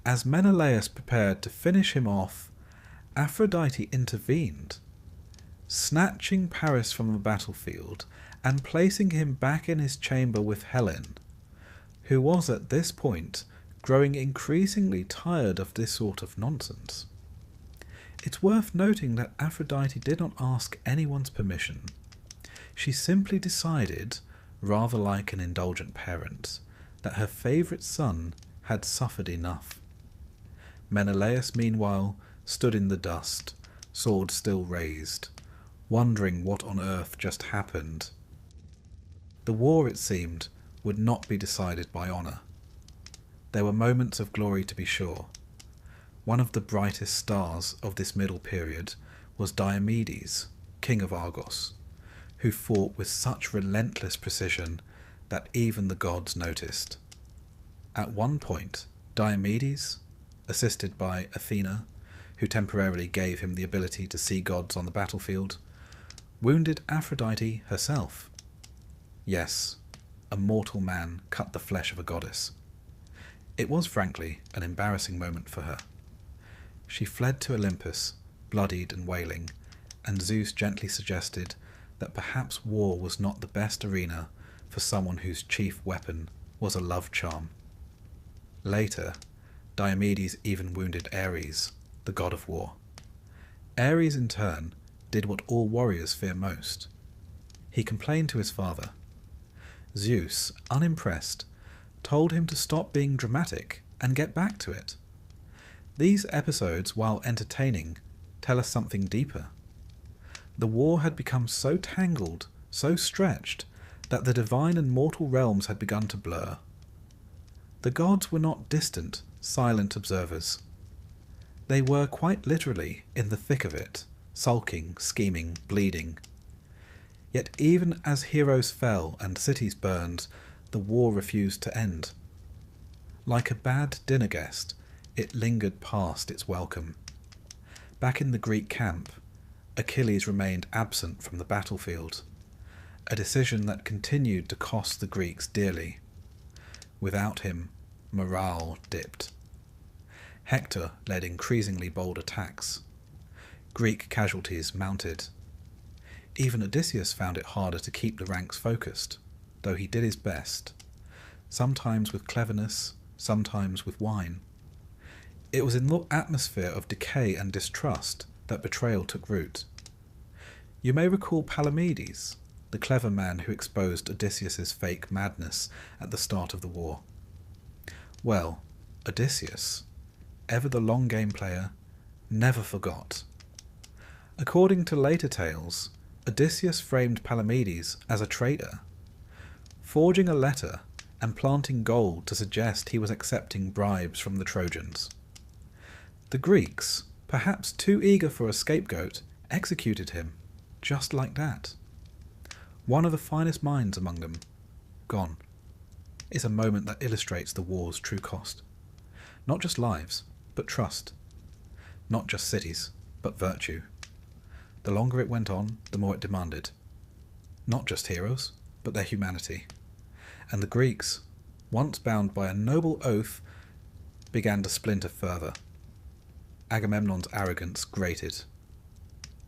As Menelaus prepared to finish him off, Aphrodite intervened, snatching Paris from the battlefield and placing him back in his chamber with Helen, who was at this point growing increasingly tired of this sort of nonsense. It's worth noting that Aphrodite did not ask anyone's permission. She simply decided, rather like an indulgent parent, that her favourite son had suffered enough. Menelaus, meanwhile, stood in the dust, sword still raised, wondering what on earth just happened. The war, it seemed, would not be decided by honour. There were moments of glory, to be sure. One of the brightest stars of this middle period was Diomedes, king of Argos, who fought with such relentless precision that even the gods noticed. At one point, Diomedes, assisted by Athena, who temporarily gave him the ability to see gods on the battlefield, wounded Aphrodite herself. Yes, a mortal man cut the flesh of a goddess. It was, frankly, an embarrassing moment for her. She fled to Olympus, bloodied and wailing, and Zeus gently suggested that perhaps war was not the best arena for someone whose chief weapon was a love charm. Later, Diomedes even wounded Ares, the god of war. Ares, in turn, did what all warriors fear most. He complained to his father. Zeus, unimpressed, told him to stop being dramatic and get back to it. These episodes, while entertaining, tell us something deeper. The war had become so tangled, so stretched, that the divine and mortal realms had begun to blur. The gods were not distant, silent observers. They were quite literally in the thick of it, sulking, scheming, bleeding. Yet even as heroes fell and cities burned, the war refused to end. Like a bad dinner guest, it lingered past its welcome. Back in the Greek camp, Achilles remained absent from the battlefield, a decision that continued to cost the Greeks dearly. Without him, morale dipped. Hector led increasingly bold attacks. Greek casualties mounted. Even Odysseus found it harder to keep the ranks focused, though he did his best, sometimes with cleverness, sometimes with wine. It was in the atmosphere of decay and distrust that betrayal took root. You may recall Palamedes, the clever man who exposed Odysseus's fake madness at the start of the war. Well, Odysseus, ever the long game player, never forgot. According to later tales, Odysseus framed Palamedes as a traitor, forging a letter and planting gold to suggest he was accepting bribes from the Trojans. The Greeks, perhaps too eager for a scapegoat, executed him, just like that. One of the finest minds among them, gone. It's a moment that illustrates the war's true cost. Not just lives, but trust. Not just cities, but virtue. The longer it went on, the more it demanded. Not just heroes, but their humanity. And the Greeks, once bound by a noble oath, began to splinter further. Agamemnon's arrogance grated.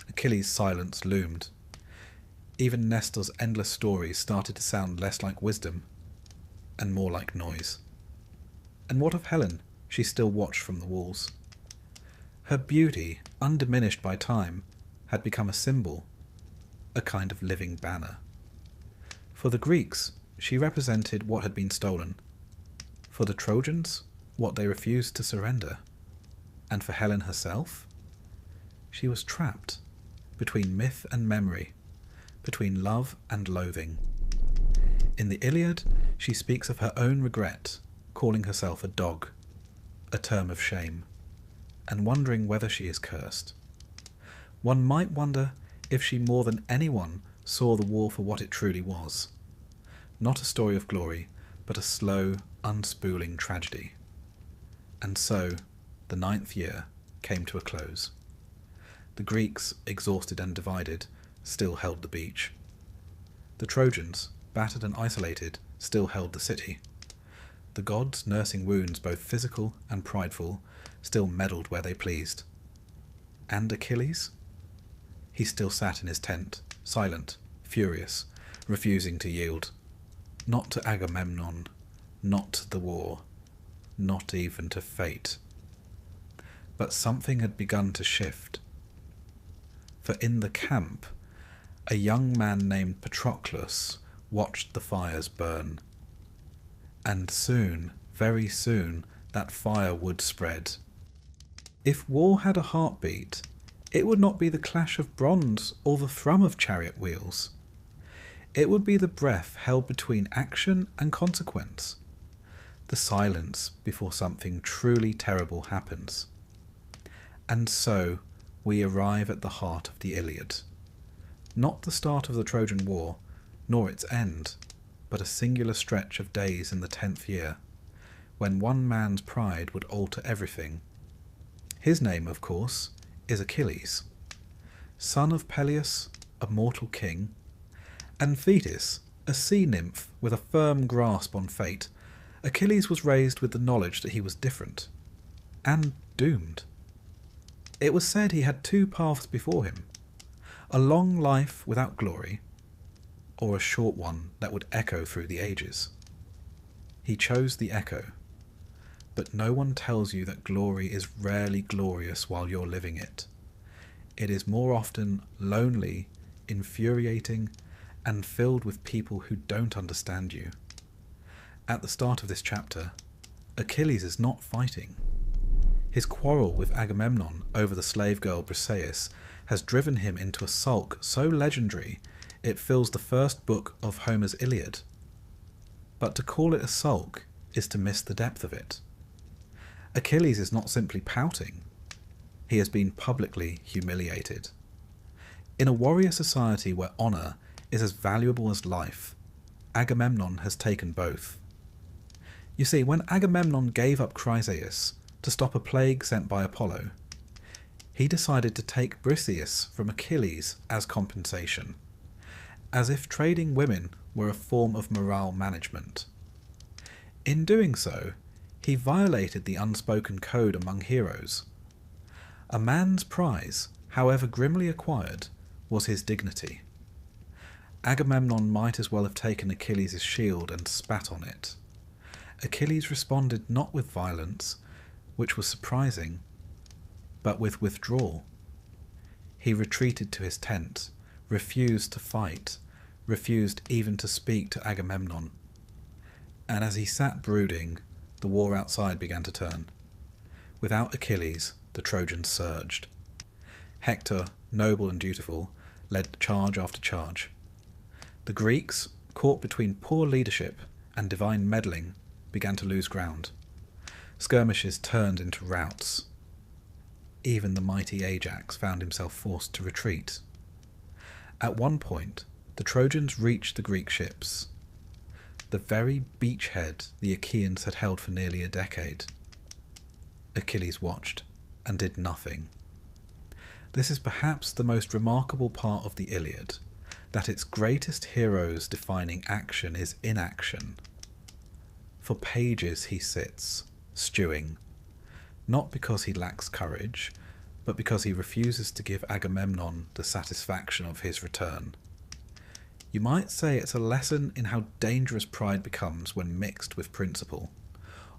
Achilles' silence loomed. Even Nestor's endless stories started to sound less like wisdom and more like noise. And what of Helen? She still watched from the walls. Her beauty, undiminished by time, had become a symbol, a kind of living banner. For the Greeks, she represented what had been stolen. For the Trojans, what they refused to surrender. And for Helen herself, she was trapped between myth and memory, between love and loathing. In the Iliad, she speaks of her own regret, calling herself a dog, a term of shame, and wondering whether she is cursed. One might wonder if she more than anyone saw the war for what it truly was. Not a story of glory, but a slow, unspooling tragedy. And so, the 9th year came to a close. The Greeks, exhausted and divided, still held the beach. The Trojans, battered and isolated, still held the city. The gods, nursing wounds both physical and prideful, still meddled where they pleased. And Achilles? He still sat in his tent, silent, furious, refusing to yield. Not to Agamemnon, not to the war, not even to fate. But something had begun to shift. For in the camp, a young man named Patroclus watched the fires burn. And soon, very soon, that fire would spread. If war had a heartbeat, it would not be the clash of bronze or the thrum of chariot wheels. It would be the breath held between action and consequence, the silence before something truly terrible happens. And so we arrive at the heart of the Iliad. Not the start of the Trojan War, nor its end, but a singular stretch of days in the 10th year, when one man's pride would alter everything. His name, of course, is Achilles, son of Peleus, a mortal king, and Thetis, a sea nymph with a firm grasp on fate. Achilles was raised with the knowledge that he was different, and doomed. It was said he had 2 paths before him, a long life without glory, or a short one that would echo through the ages. He chose the echo, but no one tells you that glory is rarely glorious while you're living it. It is more often lonely, infuriating, and filled with people who don't understand you. At the start of this chapter, Achilles is not fighting. His quarrel with Agamemnon over the slave girl Briseis has driven him into a sulk so legendary it fills the first book of Homer's Iliad. But to call it a sulk is to miss the depth of it. Achilles is not simply pouting. He has been publicly humiliated. In a warrior society where honour is as valuable as life, Agamemnon has taken both. You see, when Agamemnon gave up Chryseis to stop a plague sent by Apollo, he decided to take Briseis from Achilles as compensation, as if trading women were a form of morale management. In doing so, he violated the unspoken code among heroes. A man's prize, however grimly acquired, was his dignity. Agamemnon might as well have taken Achilles' shield and spat on it. Achilles responded not with violence, which was surprising, but with withdrawal. He retreated to his tent, refused to fight, refused even to speak to Agamemnon. And as he sat brooding, the war outside began to turn. Without Achilles, the Trojans surged. Hector, noble and dutiful, led charge after charge. The Greeks, caught between poor leadership and divine meddling, began to lose ground. Skirmishes turned into routs. Even the mighty Ajax found himself forced to retreat. At one point, the Trojans reached the Greek ships, the very beachhead the Achaeans had held for nearly a decade. Achilles watched and did nothing. This is perhaps the most remarkable part of the Iliad, that its greatest hero's defining action is inaction. For pages he sits, stewing, not because he lacks courage, but because he refuses to give Agamemnon the satisfaction of his return. You might say it's a lesson in how dangerous pride becomes when mixed with principle,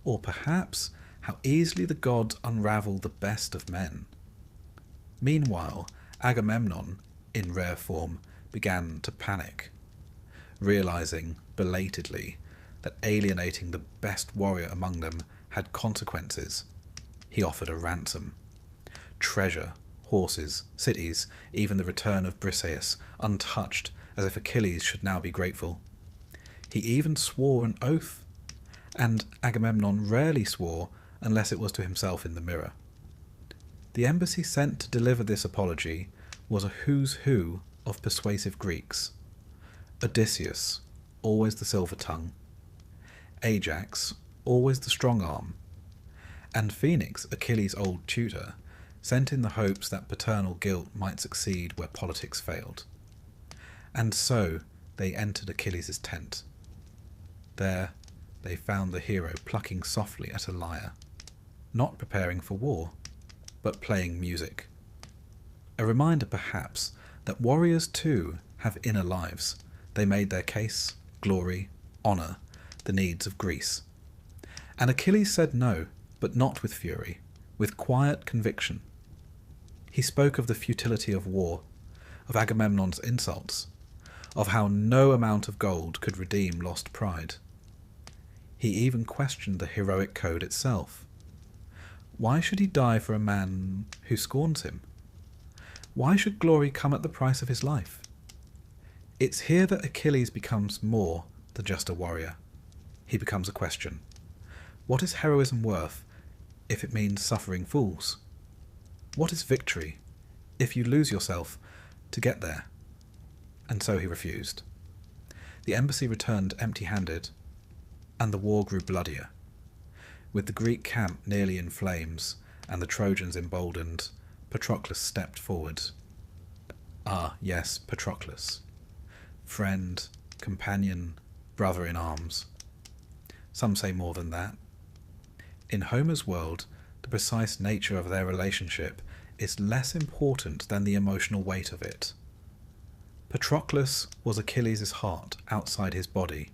or perhaps how easily the gods unravel the best of men. Meanwhile, Agamemnon, in rare form, began to panic, realizing, belatedly, that alienating the best warrior among them had consequences. He offered a ransom. Treasure, horses, cities, even the return of Briseis, untouched, as if Achilles should now be grateful. He even swore an oath, and Agamemnon rarely swore unless it was to himself in the mirror. The embassy sent to deliver this apology was a who's who of persuasive Greeks. Odysseus, always the silver tongue. Ajax, always the strong arm. And Phoenix, Achilles' old tutor, sent in the hopes that paternal guilt might succeed where politics failed. And so they entered Achilles' tent. There they found the hero plucking softly at a lyre, not preparing for war, but playing music. A reminder, perhaps, that warriors too have inner lives. They made their case, glory, honour, the needs of Greece. And Achilles said no, but not with fury, with quiet conviction. He spoke of the futility of war, of Agamemnon's insults, of how no amount of gold could redeem lost pride. He even questioned the heroic code itself. Why should he die for a man who scorns him? Why should glory come at the price of his life? It's here that Achilles becomes more than just a warrior. He becomes a question. What is heroism worth if it means suffering fools? What is victory if you lose yourself to get there? And so he refused. The embassy returned empty-handed, and the war grew bloodier. With the Greek camp nearly in flames and the Trojans emboldened, Patroclus stepped forward. Ah, yes, Patroclus. Friend, companion, brother in arms. Some say more than that. In Homer's world, the precise nature of their relationship is less important than the emotional weight of it. Patroclus was Achilles' heart outside his body,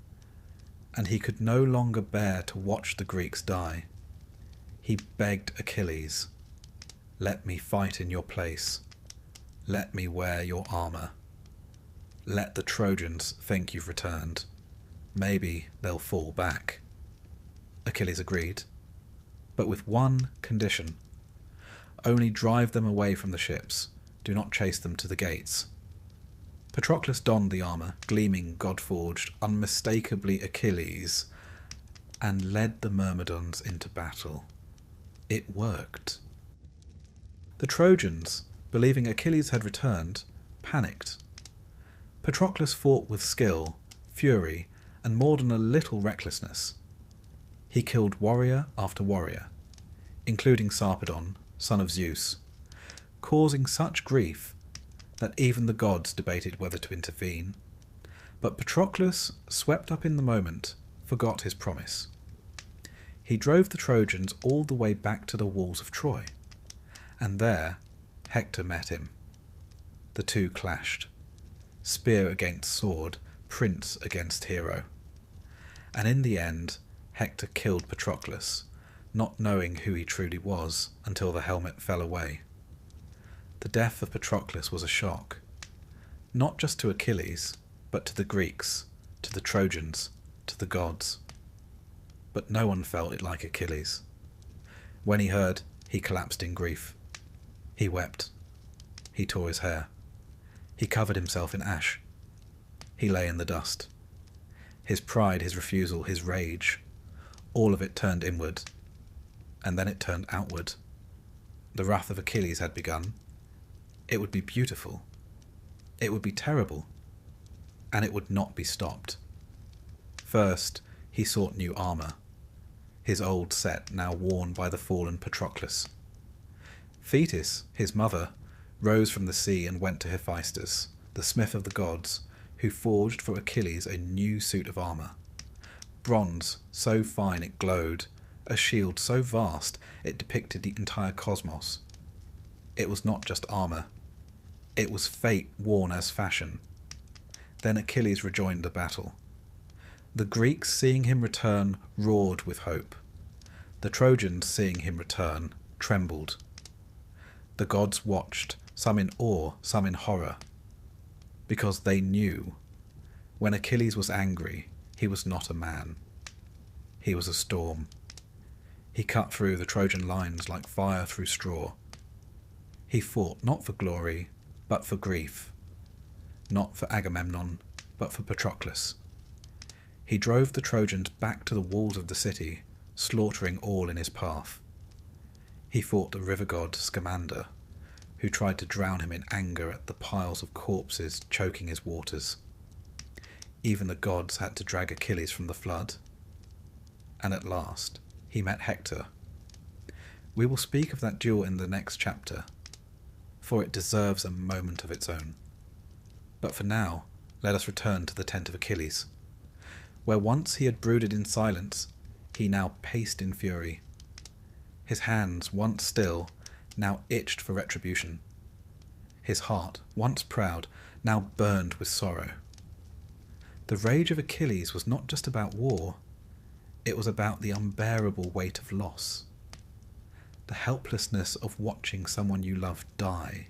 and he could no longer bear to watch the Greeks die. He begged Achilles, "Let me fight in your place. Let me wear your armour. Let the Trojans think you've returned. Maybe they'll fall back." Achilles agreed, but with one condition. Only drive them away from the ships. Do not chase them to the gates. Patroclus donned the armour, gleaming, god-forged, unmistakably Achilles, and led the Myrmidons into battle. It worked. The Trojans, believing Achilles had returned, panicked. Patroclus fought with skill, fury, and more than a little recklessness. He killed warrior after warrior, including Sarpedon, son of Zeus, causing such grief that even the gods debated whether to intervene. But Patroclus, swept up in the moment, forgot his promise. He drove the Trojans all the way back to the walls of Troy, and there Hector met him. The two clashed, spear against sword, prince against hero. And in the end, Hector killed Patroclus, not knowing who he truly was until the helmet fell away. The death of Patroclus was a shock, not just to Achilles, but to the Greeks, to the Trojans, to the gods. But no one felt it like Achilles. When he heard, He collapsed in grief. He wept. He tore his hair. He covered himself in ash. He lay in the dust. His pride, his refusal, his rage, all of it turned inward, and then it turned outward. The wrath of Achilles had begun. It would be beautiful. It would be terrible. And it would not be stopped. First, he sought new armour, his old set now worn by the fallen Patroclus. Thetis, his mother, rose from the sea and went to Hephaestus, the smith of the gods, who forged for Achilles a new suit of armour. Bronze, so fine it glowed, a shield so vast it depicted the entire cosmos. It was not just armour. It was fate worn as fashion. Then Achilles rejoined the battle. The Greeks, seeing him return, roared with hope. The Trojans, seeing him return, trembled. The gods watched, some in awe, some in horror, because they knew when Achilles was angry, he was not a man. He was a storm. He cut through the Trojan lines like fire through straw. He fought not for glory, but for grief. Not for Agamemnon, but for Patroclus. He drove the Trojans back to the walls of the city, slaughtering all in his path. He fought the river god Scamander, who tried to drown him in anger at the piles of corpses choking his waters. Even the gods had to drag Achilles from the flood. And at last, he met Hector. We will speak of that duel in the next chapter, for it deserves a moment of its own. But for now, let us return to the tent of Achilles. Where once he had brooded in silence, he now paced in fury. His hands, once still, now itched for retribution. His heart, once proud, now burned with sorrow. The rage of Achilles was not just about war, it was about the unbearable weight of loss. The helplessness of watching someone you love die,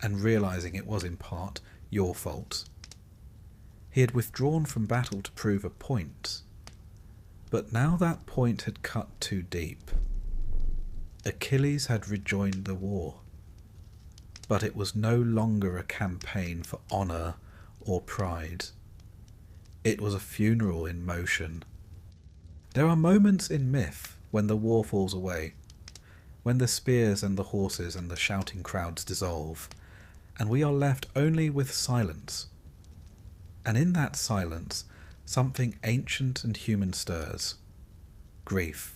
and realizing it was in part your fault. He had withdrawn from battle to prove a point, but now that point had cut too deep. Achilles had rejoined the war, but it was no longer a campaign for honour or pride. It was a funeral in motion. There are moments in myth when the war falls away, when the spears and the horses and the shouting crowds dissolve, and we are left only with silence. And in that silence, something ancient and human stirs. Grief.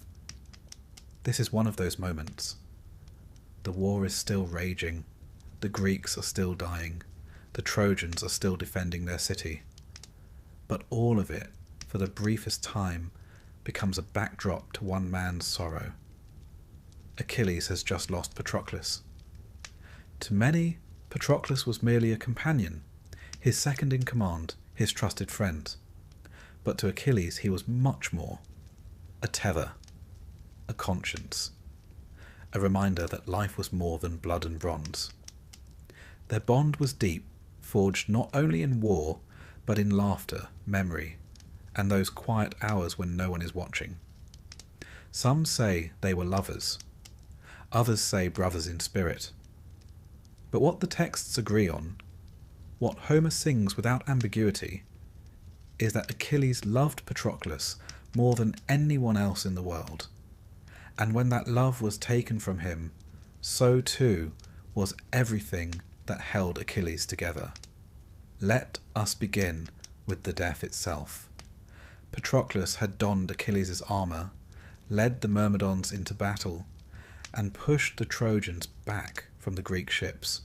This is one of those moments. The war is still raging. The Greeks are still dying. The Trojans are still defending their city. But all of it, for the briefest time, becomes a backdrop to one man's sorrow. Achilles has just lost Patroclus. To many, Patroclus was merely a companion, his second in command, his trusted friend. But to Achilles he was much more. A tether, a conscience, a reminder that life was more than blood and bronze. Their bond was deep, forged not only in war, but in laughter, memory, and those quiet hours when no one is watching. Some say they were lovers. Others say brothers in spirit. But what the texts agree on, what Homer sings without ambiguity, is that Achilles loved Patroclus more than anyone else in the world. And when that love was taken from him, so too was everything that held Achilles together. Let us begin with the death itself. Patroclus had donned Achilles' armour, led the Myrmidons into battle, and pushed the Trojans back from the Greek ships.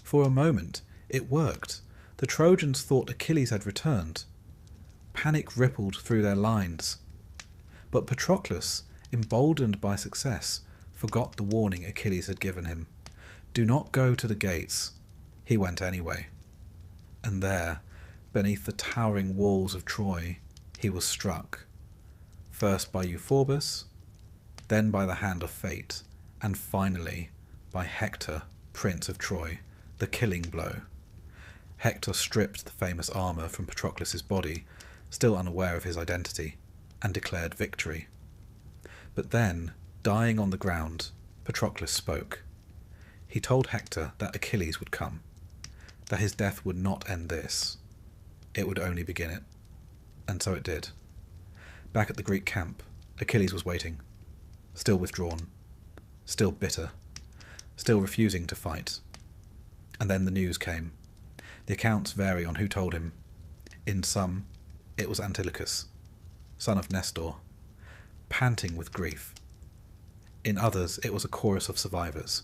For a moment, it worked. The Trojans thought Achilles had returned. Panic rippled through their lines. But Patroclus, emboldened by success, forgot the warning Achilles had given him. Do not go to the gates. He went anyway. And there, beneath the towering walls of Troy, he was struck, first by Euphorbus, then by the hand of fate, and finally by Hector, Prince of Troy, the killing blow. Hector stripped the famous armour from Patroclus' body, still unaware of his identity, and declared victory. But then, Dying on the ground, Patroclus spoke. He told Hector that Achilles would come, that his death would not end this. It would only begin it. And so it did. Back at the Greek camp, Achilles was waiting, still withdrawn, still bitter, still refusing to fight. And then the news came. The accounts vary on who told him. In some, it was Antilochus, son of Nestor, panting with grief. In others, it was a chorus of survivors.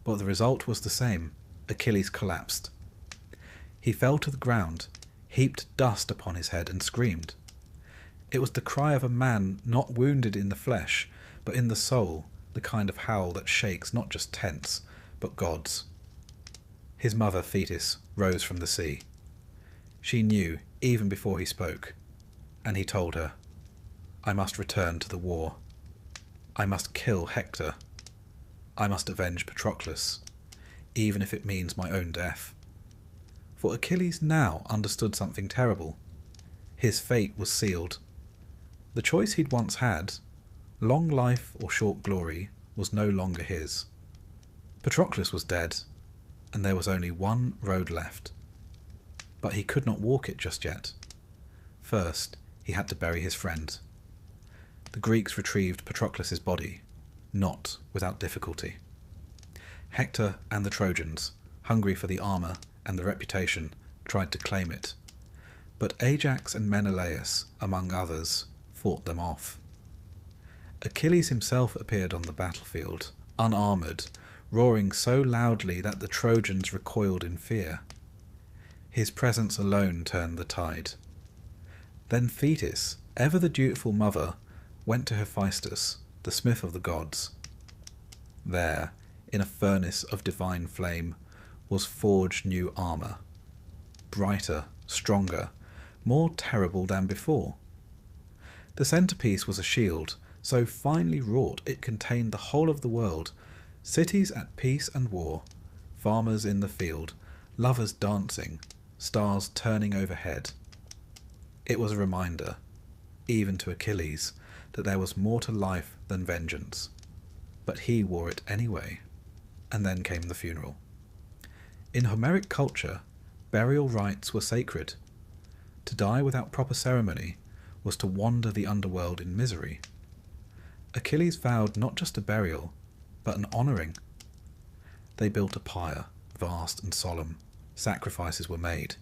But the result was the same. Achilles collapsed. He fell to the ground, heaped dust upon his head, and screamed. It was the cry of a man not wounded in the flesh, but in the soul, the kind of howl that shakes not just tents, but gods. His mother, Thetis, rose from the sea. She knew even before he spoke, and he told her, "I must return to the war. I must kill Hector. I must avenge Patroclus, even if it means my own death." For Achilles now understood something terrible. His fate was sealed. The choice he'd once had, long life or short glory, was no longer his. Patroclus was dead, and there was only one road left. But he could not walk it just yet. First, he had to bury his friend. The Greeks retrieved Patroclus's body, not without difficulty. Hector and the Trojans, hungry for the armour and the reputation, tried to claim it. But Ajax and Menelaus, among others, fought them off. Achilles himself appeared on the battlefield, unarmoured, roaring so loudly that the Trojans recoiled in fear. His presence alone turned the tide. Then Thetis, ever the dutiful mother, went to Hephaestus, the smith of the gods. There, in a furnace of divine flame, was forged new armour, brighter, stronger, more terrible than before. The centrepiece was a shield, so finely wrought it contained the whole of the world, cities at peace and war, farmers in the field, lovers dancing, stars turning overhead. It was a reminder, even to Achilles, that there was more to life than vengeance. But he wore it anyway. And then came the funeral. In Homeric culture, burial rites were sacred. To die without proper ceremony was to wander the underworld in misery. Achilles vowed not just a burial, but an honouring. They built a pyre, vast and solemn. Sacrifices were made,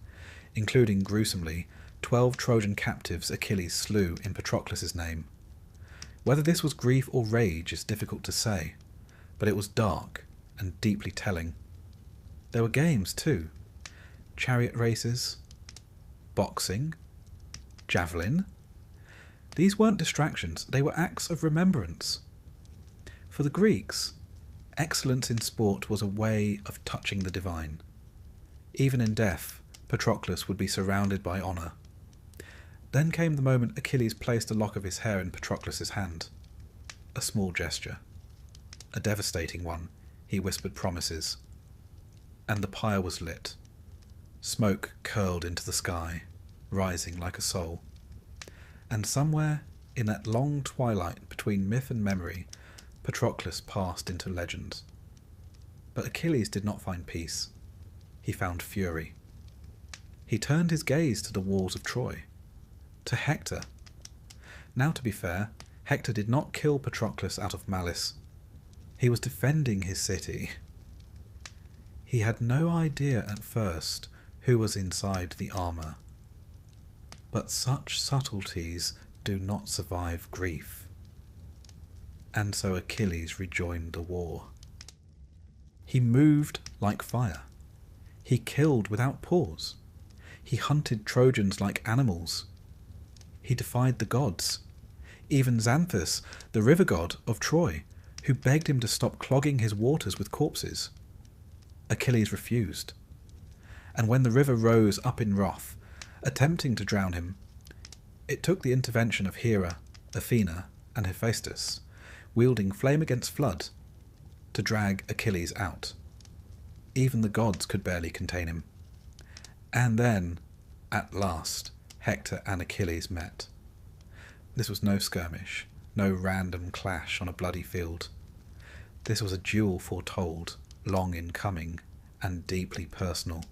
including, gruesomely, 12 Trojan captives Achilles slew in Patroclus's name. Whether this was grief or rage is difficult to say, but it was dark and deeply telling. There were games too. Chariot races, boxing, javelin. These weren't distractions, they were acts of remembrance. For the Greeks, excellence in sport was a way of touching the divine. Even in death, Patroclus would be surrounded by honour. Then came the moment Achilles placed a lock of his hair in Patroclus's hand. A small gesture. A devastating one. He whispered promises. And the pyre was lit. Smoke curled into the sky, rising like a soul. And somewhere, in that long twilight between myth and memory, Patroclus passed into legend. But Achilles did not find peace. He found fury. He turned his gaze to the walls of Troy. To Hector. Now, to be fair, Hector did not kill Patroclus out of malice. He was defending his city. He had no idea at first who was inside the armour. But such subtleties do not survive grief. And so Achilles rejoined the war. He moved like fire. He killed without pause. He hunted Trojans like animals. He defied the gods, even Xanthus, the river god of Troy, who begged him to stop clogging his waters with corpses. Achilles refused, and when the river rose up in wrath, attempting to drown him, it took the intervention of Hera, Athena, and Hephaestus, wielding flame against flood, to drag Achilles out. Even the gods could barely contain him. And then, at last, Hector and Achilles met. This was no skirmish, no random clash on a bloody field. This was a duel foretold, long in coming, and deeply personal.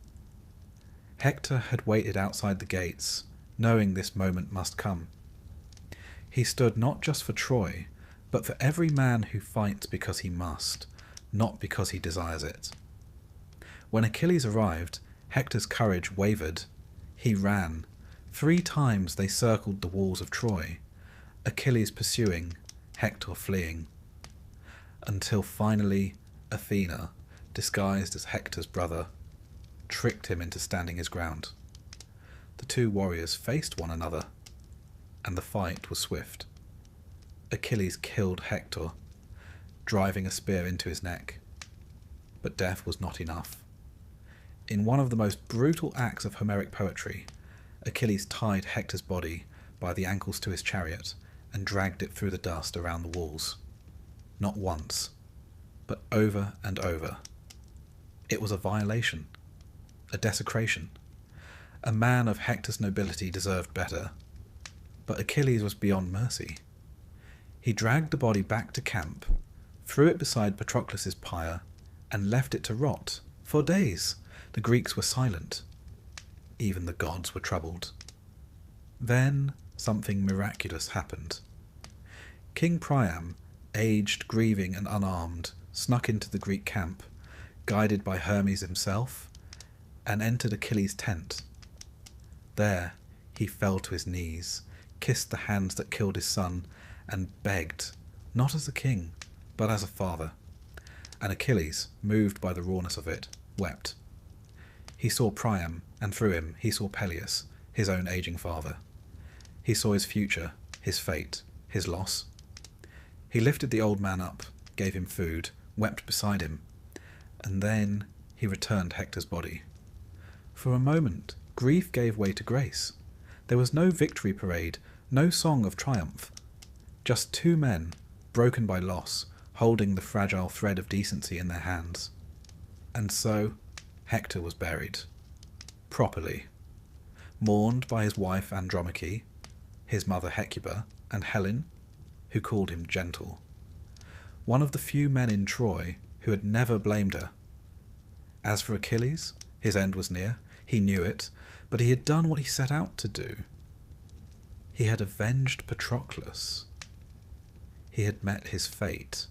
Hector had waited outside the gates, knowing this moment must come. He stood not just for Troy, but for every man who fights because he must, not because he desires it. When Achilles arrived, Hector's courage wavered. He ran. 3 times they circled the walls of Troy, Achilles pursuing, Hector fleeing. Until finally Athena, disguised as Hector's brother, tricked him into standing his ground. The 2 warriors faced one another, and the fight was swift. Achilles killed Hector, driving a spear into his neck. But death was not enough. In one of the most brutal acts of Homeric poetry, Achilles tied Hector's body by the ankles to his chariot and dragged it through the dust around the walls. Not once, but over and over. It was a violation, a desecration. A man of Hector's nobility deserved better, but Achilles was beyond mercy. He dragged the body back to camp, threw it beside Patroclus' pyre, and left it to rot. For days, the Greeks were silent. Even the gods were troubled. Then something miraculous happened. King Priam, aged, grieving, and unarmed, snuck into the Greek camp, guided by Hermes himself, and entered Achilles' tent. There he fell to his knees, kissed the hands that killed his son, and begged, not as a king, but as a father. And Achilles, moved by the rawness of it, wept. He saw Priam, and through him he saw Peleus, his own aging father. He saw his future, his fate, his loss. He lifted the old man up, gave him food, wept beside him, and then he returned Hector's body. For a moment, grief gave way to grace. There was no victory parade, no song of triumph. Just 2 men, broken by loss, holding the fragile thread of decency in their hands. And so Hector was buried. Properly. Mourned by his wife Andromache, his mother Hecuba, and Helen, who called him gentle. One of the few men in Troy who had never blamed her. As for Achilles, his end was near. He knew it, but he had done what he set out to do. He had avenged Patroclus. He had met his fate.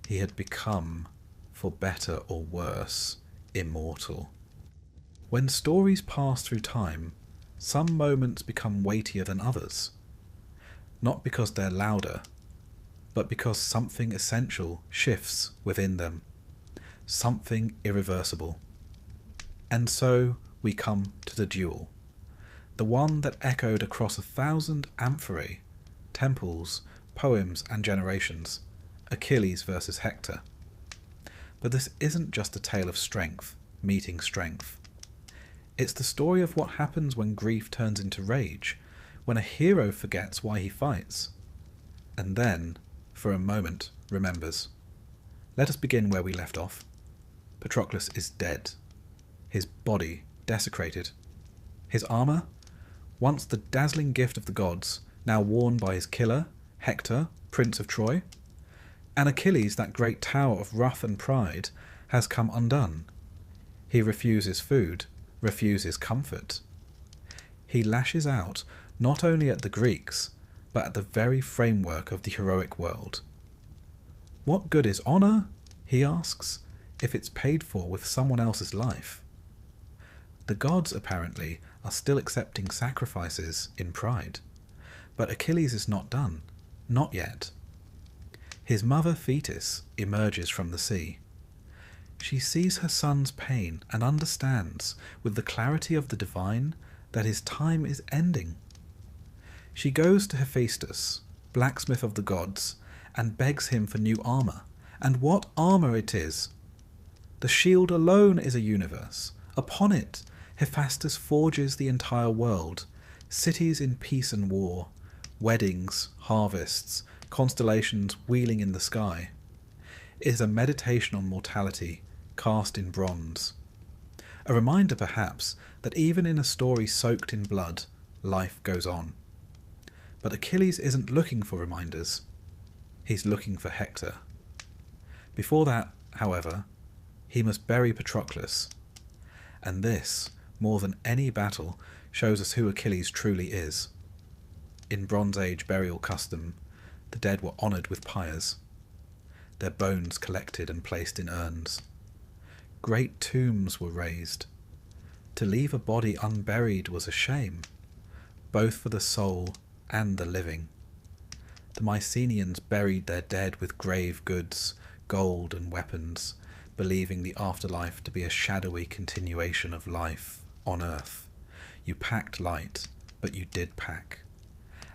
He had become, for better or worse, immortal. When stories pass through time, some moments become weightier than others. Not because they're louder, but because something essential shifts within them. Something irreversible. And so we come to the duel. The one that echoed across 1,000 amphorae, temples, poems and generations. Achilles versus Hector. But this isn't just a tale of strength meeting strength. It's the story of what happens when grief turns into rage, when a hero forgets why he fights, and then, for a moment, remembers. Let us begin where we left off. Patroclus is dead. His body desecrated. His armour, once the dazzling gift of the gods, now worn by his killer, Hector, Prince of Troy. And Achilles, that great tower of wrath and pride, has come undone. He refuses food, refuses comfort. He lashes out not only at the Greeks, but at the very framework of the heroic world. What good is honour, he asks, if it's paid for with someone else's life? The gods, apparently, are still accepting sacrifices in pride. But Achilles is not done. Not yet. His mother Thetis emerges from the sea. She sees her son's pain and understands, with the clarity of the divine, that his time is ending. She goes to Hephaestus, blacksmith of the gods, and begs him for new armour. And what armour it is! The shield alone is a universe. Upon it, Hephaestus forges the entire world, cities in peace and war, weddings, harvests, constellations wheeling in the sky. It is a meditation on mortality, cast in bronze. A reminder, perhaps, that even in a story soaked in blood, life goes on. But Achilles isn't looking for reminders. He's looking for Hector. Before that, however, he must bury Patroclus. And this, more than any battle, shows us who Achilles truly is. In Bronze Age burial custom, the dead were honoured with pyres, their bones collected and placed in urns. Great tombs were raised. To leave a body unburied was a shame, both for the soul and the living. The Mycenaeans buried their dead with grave goods, gold and weapons, believing the afterlife to be a shadowy continuation of life on earth. You packed light, but you did pack.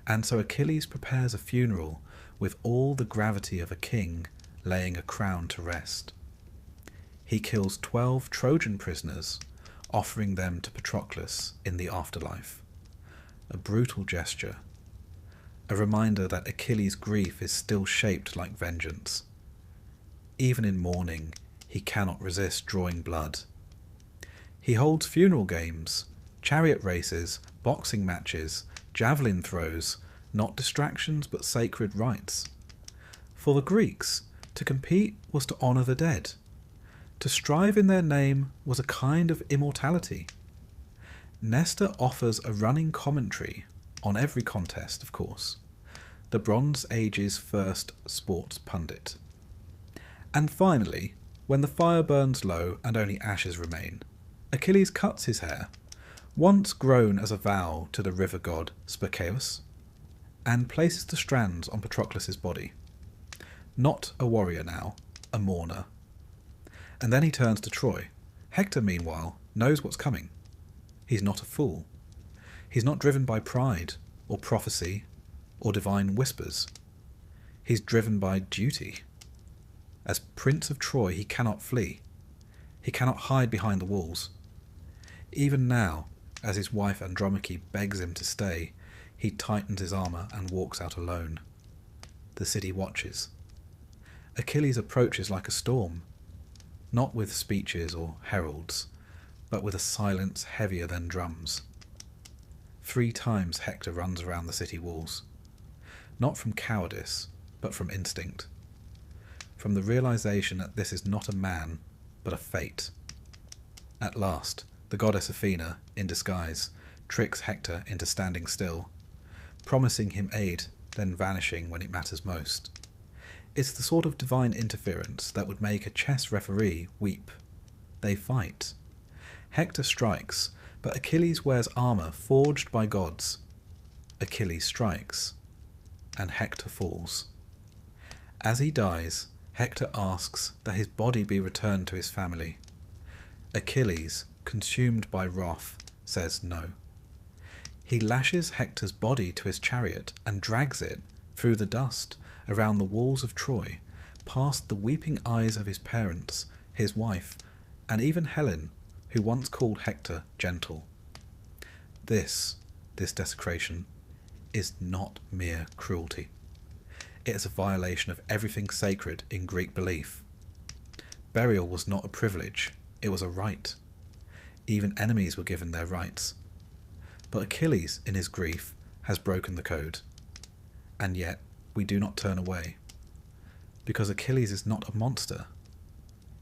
And so Achilles prepares a funeral with all the gravity of a king laying a crown to rest. He kills 12 Trojan prisoners, offering them to Patroclus in the afterlife. A brutal gesture, a reminder that Achilles' grief is still shaped like vengeance. Even in mourning, he cannot resist drawing blood. He holds funeral games, chariot races, boxing matches, javelin throws, not distractions but sacred rites. For the Greeks, to compete was to honour the dead. To strive in their name was a kind of immortality. Nestor offers a running commentary on every contest, of course, the Bronze Age's first sports pundit. And finally, when the fire burns low and only ashes remain, Achilles cuts his hair, once grown as a vow to the river god Spercheius, and places the strands on Patroclus' body. Not a warrior now, a mourner. And then he turns to Troy. Hector, meanwhile, knows what's coming. He's not a fool. He's not driven by pride, or prophecy, or divine whispers. He's driven by duty. As Prince of Troy, he cannot flee. He cannot hide behind the walls. Even now, as his wife Andromache begs him to stay, he tightens his armour and walks out alone. The city watches. Achilles approaches like a storm, not with speeches or heralds, but with a silence heavier than drums. 3 times Hector runs around the city walls, not from cowardice, but from instinct, from the realization that this is not a man, but a fate. At last, the goddess Athena, in disguise, tricks Hector into standing still, promising him aid, then vanishing when it matters most. It's the sort of divine interference that would make a chess referee weep. They fight. Hector strikes, but Achilles wears armour forged by gods. Achilles strikes, and Hector falls. As he dies, Hector asks that his body be returned to his family. Achilles, consumed by wrath, says no. He lashes Hector's body to his chariot and drags it, through the dust, around the walls of Troy, past the weeping eyes of his parents, his wife, and even Helen, who once called Hector gentle. This desecration, is not mere cruelty. It is a violation of everything sacred in Greek belief. Burial was not a privilege, it was a right. Even enemies were given their rights. But Achilles, in his grief, has broken the code. And yet, we do not turn away. Because Achilles is not a monster.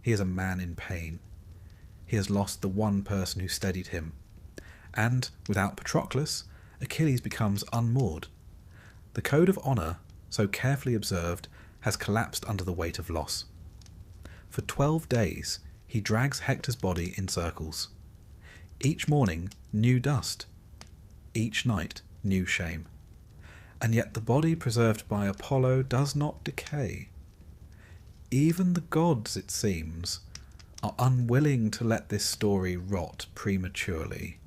He is a man in pain. He has lost the one person who steadied him. And, without Patroclus, Achilles becomes unmoored. The code of honour, so carefully observed, has collapsed under the weight of loss. For 12 days, he drags Hector's body in circles. Each morning, new dust. Each night, new shame. And yet the body preserved by Apollo does not decay. Even the gods, it seems, are unwilling to let this story rot prematurely.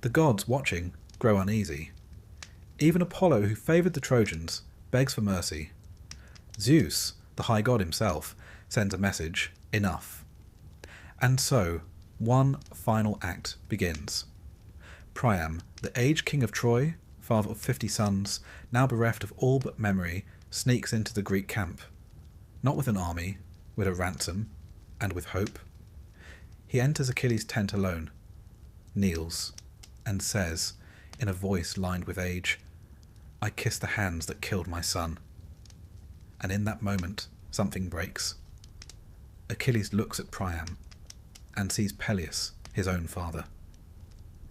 The gods, watching, grow uneasy. Even Apollo, who favoured the Trojans, begs for mercy. Zeus, the high god himself, sends a message, enough. And so, one final act begins. Priam, the aged king of Troy, father of 50 sons, now bereft of all but memory, sneaks into the Greek camp. Not with an army, with a ransom, and with hope. He enters Achilles' tent alone, kneels, and says, in a voice lined with age, I kiss the hands that killed my son. And in that moment, something breaks. Achilles looks at Priam and sees Peleus, his own father.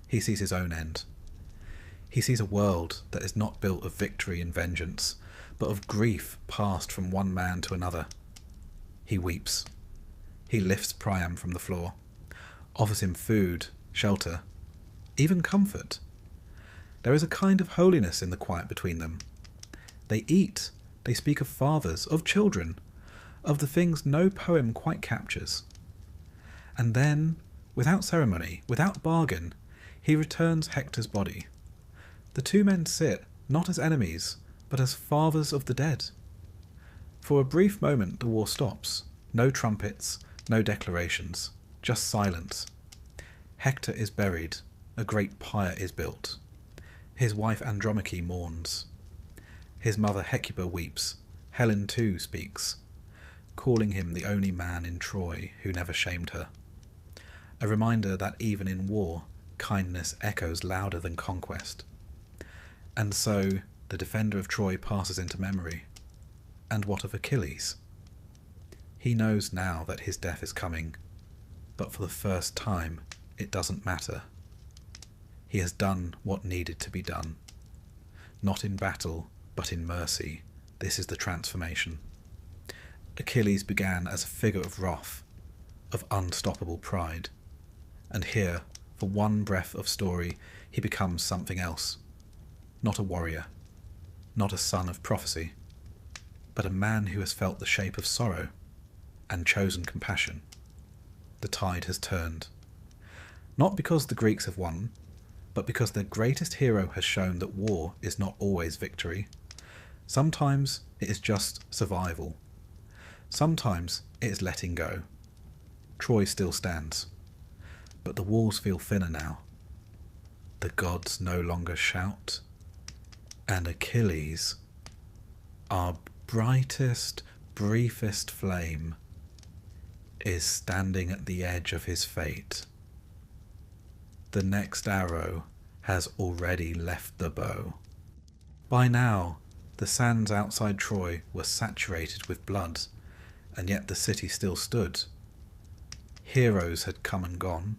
He sees his own end. He sees a world that is not built of victory and vengeance, but of grief passed from one man to another. He weeps. He lifts Priam from the floor, offers him food, shelter, even comfort. There is a kind of holiness in the quiet between them. They eat, they speak of fathers, of children, of the things no poem quite captures. And then, without ceremony, without bargain, he returns Hector's body. The two men sit, not as enemies, but as fathers of the dead. For a brief moment the war stops. No trumpets, no declarations, just silence. Hector is buried, a great pyre is built. His wife Andromache mourns. His mother Hecuba weeps. Helen too speaks, calling him the only man in Troy who never shamed her. A reminder that even in war, kindness echoes louder than conquest. And so, the defender of Troy passes into memory. And what of Achilles? He knows now that his death is coming, but for the first time, it doesn't matter. He has done what needed to be done. Not in battle, but in mercy. This is the transformation. Achilles began as a figure of wrath, of unstoppable pride. And here, for one breath of story, he becomes something else. Not a warrior, not a son of prophecy, but a man who has felt the shape of sorrow and chosen compassion. The tide has turned. Not because the Greeks have won, but because their greatest hero has shown that war is not always victory. Sometimes it is just survival. Sometimes it is letting go. Troy still stands, but the walls feel thinner now. The gods no longer shout, and Achilles, our brightest, briefest flame, is standing at the edge of his fate. The next arrow has already left the bow. By now, the sands outside Troy were saturated with blood, and yet the city still stood. Heroes had come and gone.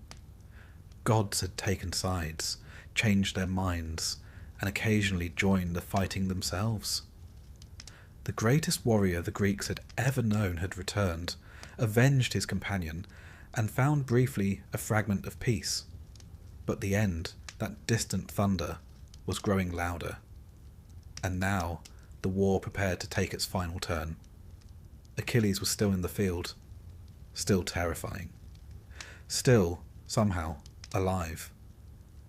Gods had taken sides, changed their minds, and occasionally joined the fighting themselves. The greatest warrior the Greeks had ever known had returned, avenged his companion, and found briefly a fragment of peace. But the end, that distant thunder, was growing louder. And now the war prepared to take its final turn. Achilles was still in the field, still terrifying. Still, somehow, alive.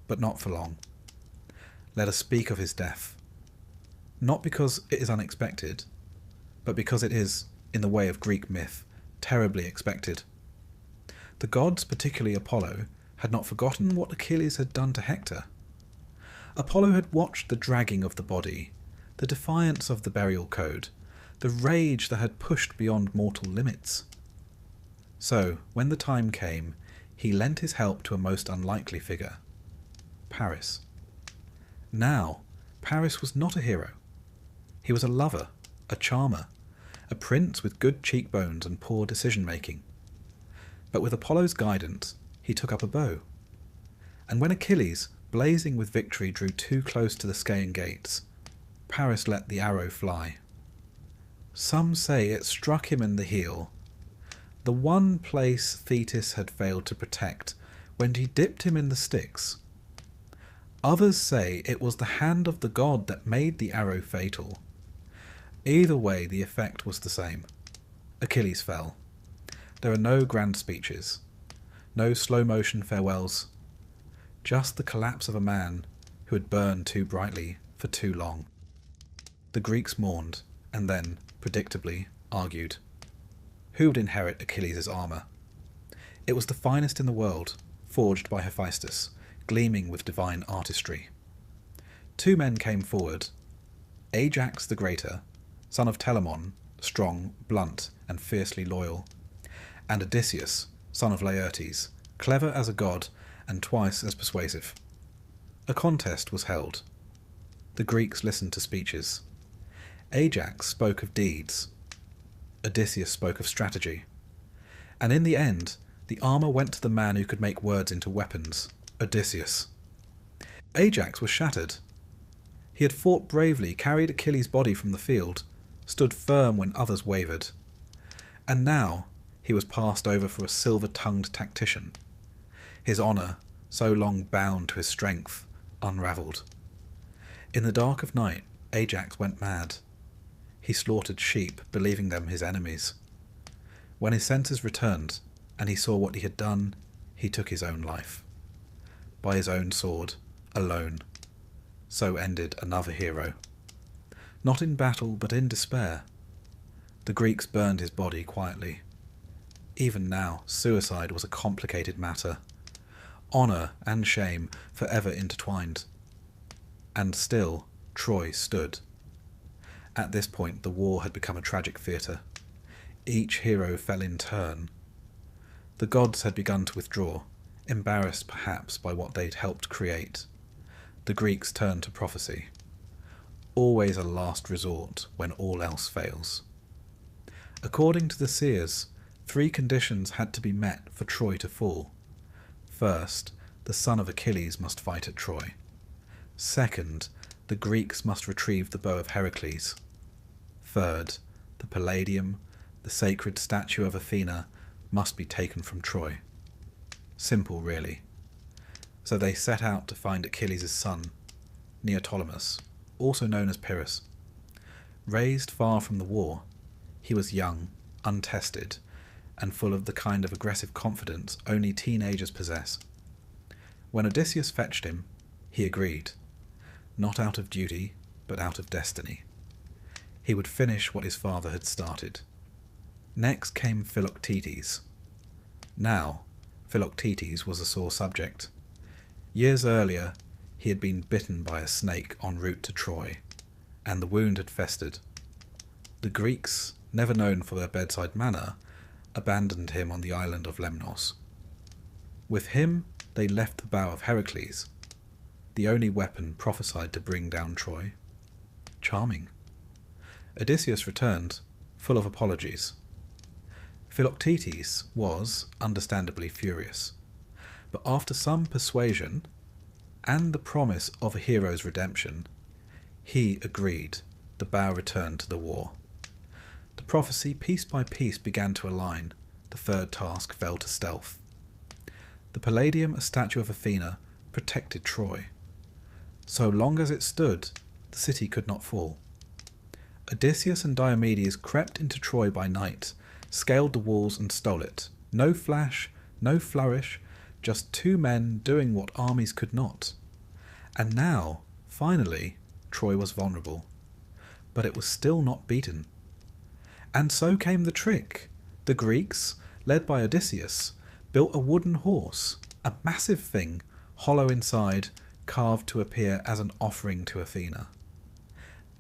But not for long. Let us speak of his death. Not because it is unexpected, but because it is, in the way of Greek myth, terribly expected. The gods, particularly Apollo, had not forgotten what Achilles had done to Hector. Apollo had watched the dragging of the body, the defiance of the burial code, the rage that had pushed beyond mortal limits. So, when the time came, he lent his help to a most unlikely figure, Paris. Now, Paris was not a hero. He was a lover, a charmer, a prince with good cheekbones and poor decision-making. But with Apollo's guidance, he took up a bow. And when Achilles, blazing with victory, drew too close to the Scaean gates, Paris let the arrow fly. Some say it struck him in the heel, the one place Thetis had failed to protect when he dipped him in the Styx. Others say it was the hand of the god that made the arrow fatal. Either way, the effect was the same. Achilles fell. There are no grand speeches, no slow-motion farewells, just the collapse of a man who had burned too brightly for too long. The Greeks mourned, and then, predictably, argued. Who would inherit Achilles' armour? It was the finest in the world, forged by Hephaestus, gleaming with divine artistry. Two men came forward, Ajax the Greater, son of Telamon, strong, blunt, and fiercely loyal, and Odysseus, son of Laertes, clever as a god and twice as persuasive. A contest was held. The Greeks listened to speeches. Ajax spoke of deeds. Odysseus spoke of strategy. And in the end, the armour went to the man who could make words into weapons, Odysseus. Ajax was shattered. He had fought bravely, carried Achilles' body from the field, stood firm when others wavered. And now he was passed over for a silver-tongued tactician. His honour, so long bound to his strength, unravelled. In the dark of night, Ajax went mad. He slaughtered sheep, believing them his enemies. When his senses returned, and he saw what he had done, he took his own life. By his own sword, alone. So ended another hero. Not in battle, but in despair. The Greeks burned his body quietly. Even now, suicide was a complicated matter. Honour and shame forever intertwined. And still, Troy stood. At this point, the war had become a tragic theatre. Each hero fell in turn. The gods had begun to withdraw, embarrassed perhaps by what they'd helped create. The Greeks turned to prophecy. Always a last resort when all else fails. According to the seers, 3 conditions had to be met for Troy to fall. First, the son of Achilles must fight at Troy. Second, the Greeks must retrieve the bow of Heracles. Third, the Palladium, the sacred statue of Athena, must be taken from Troy. Simple, really. So they set out to find Achilles' son, Neoptolemus, also known as Pyrrhus. Raised far from the war, he was young, untested, and full of the kind of aggressive confidence only teenagers possess. When Odysseus fetched him, he agreed, not out of duty, but out of destiny. He would finish what his father had started. Next came Philoctetes. Now, Philoctetes was a sore subject. Years earlier, he had been bitten by a snake en route to Troy, and the wound had festered. The Greeks, never known for their bedside manner, abandoned him on the island of Lemnos. With him, they left the bow of Heracles, the only weapon prophesied to bring down Troy. Charming. Odysseus returned, full of apologies. Philoctetes was, understandably, furious, but after some persuasion, and the promise of a hero's redemption, he agreed. The bow returned to the war. The prophecy piece by piece began to align. The third task fell to stealth. The Palladium, a statue of Athena, protected Troy. So long as it stood, the city could not fall. Odysseus and Diomedes crept into Troy by night, scaled the walls and stole it. No flash, no flourish, just 2 men doing what armies could not. And now, finally, Troy was vulnerable. But it was still not beaten. And so came the trick. The Greeks, led by Odysseus, built a wooden horse, a massive thing, hollow inside, carved to appear as an offering to Athena.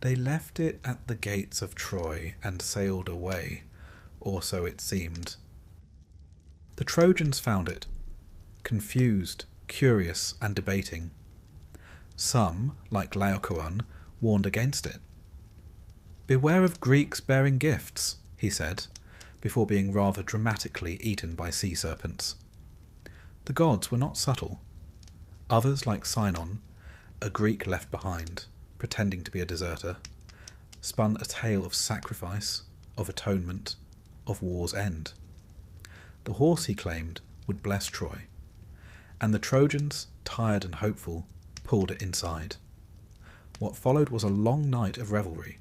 They left it at the gates of Troy and sailed away, or so it seemed. The Trojans found it, confused, curious, and debating. Some, like Laocoon, warned against it. "Beware of Greeks bearing gifts," he said, before being rather dramatically eaten by sea serpents. The gods were not subtle. Others, like Sinon, a Greek left behind, pretending to be a deserter, spun a tale of sacrifice, of atonement, of war's end. The horse, he claimed, would bless Troy, and the Trojans, tired and hopeful, pulled it inside. What followed was a long night of revelry.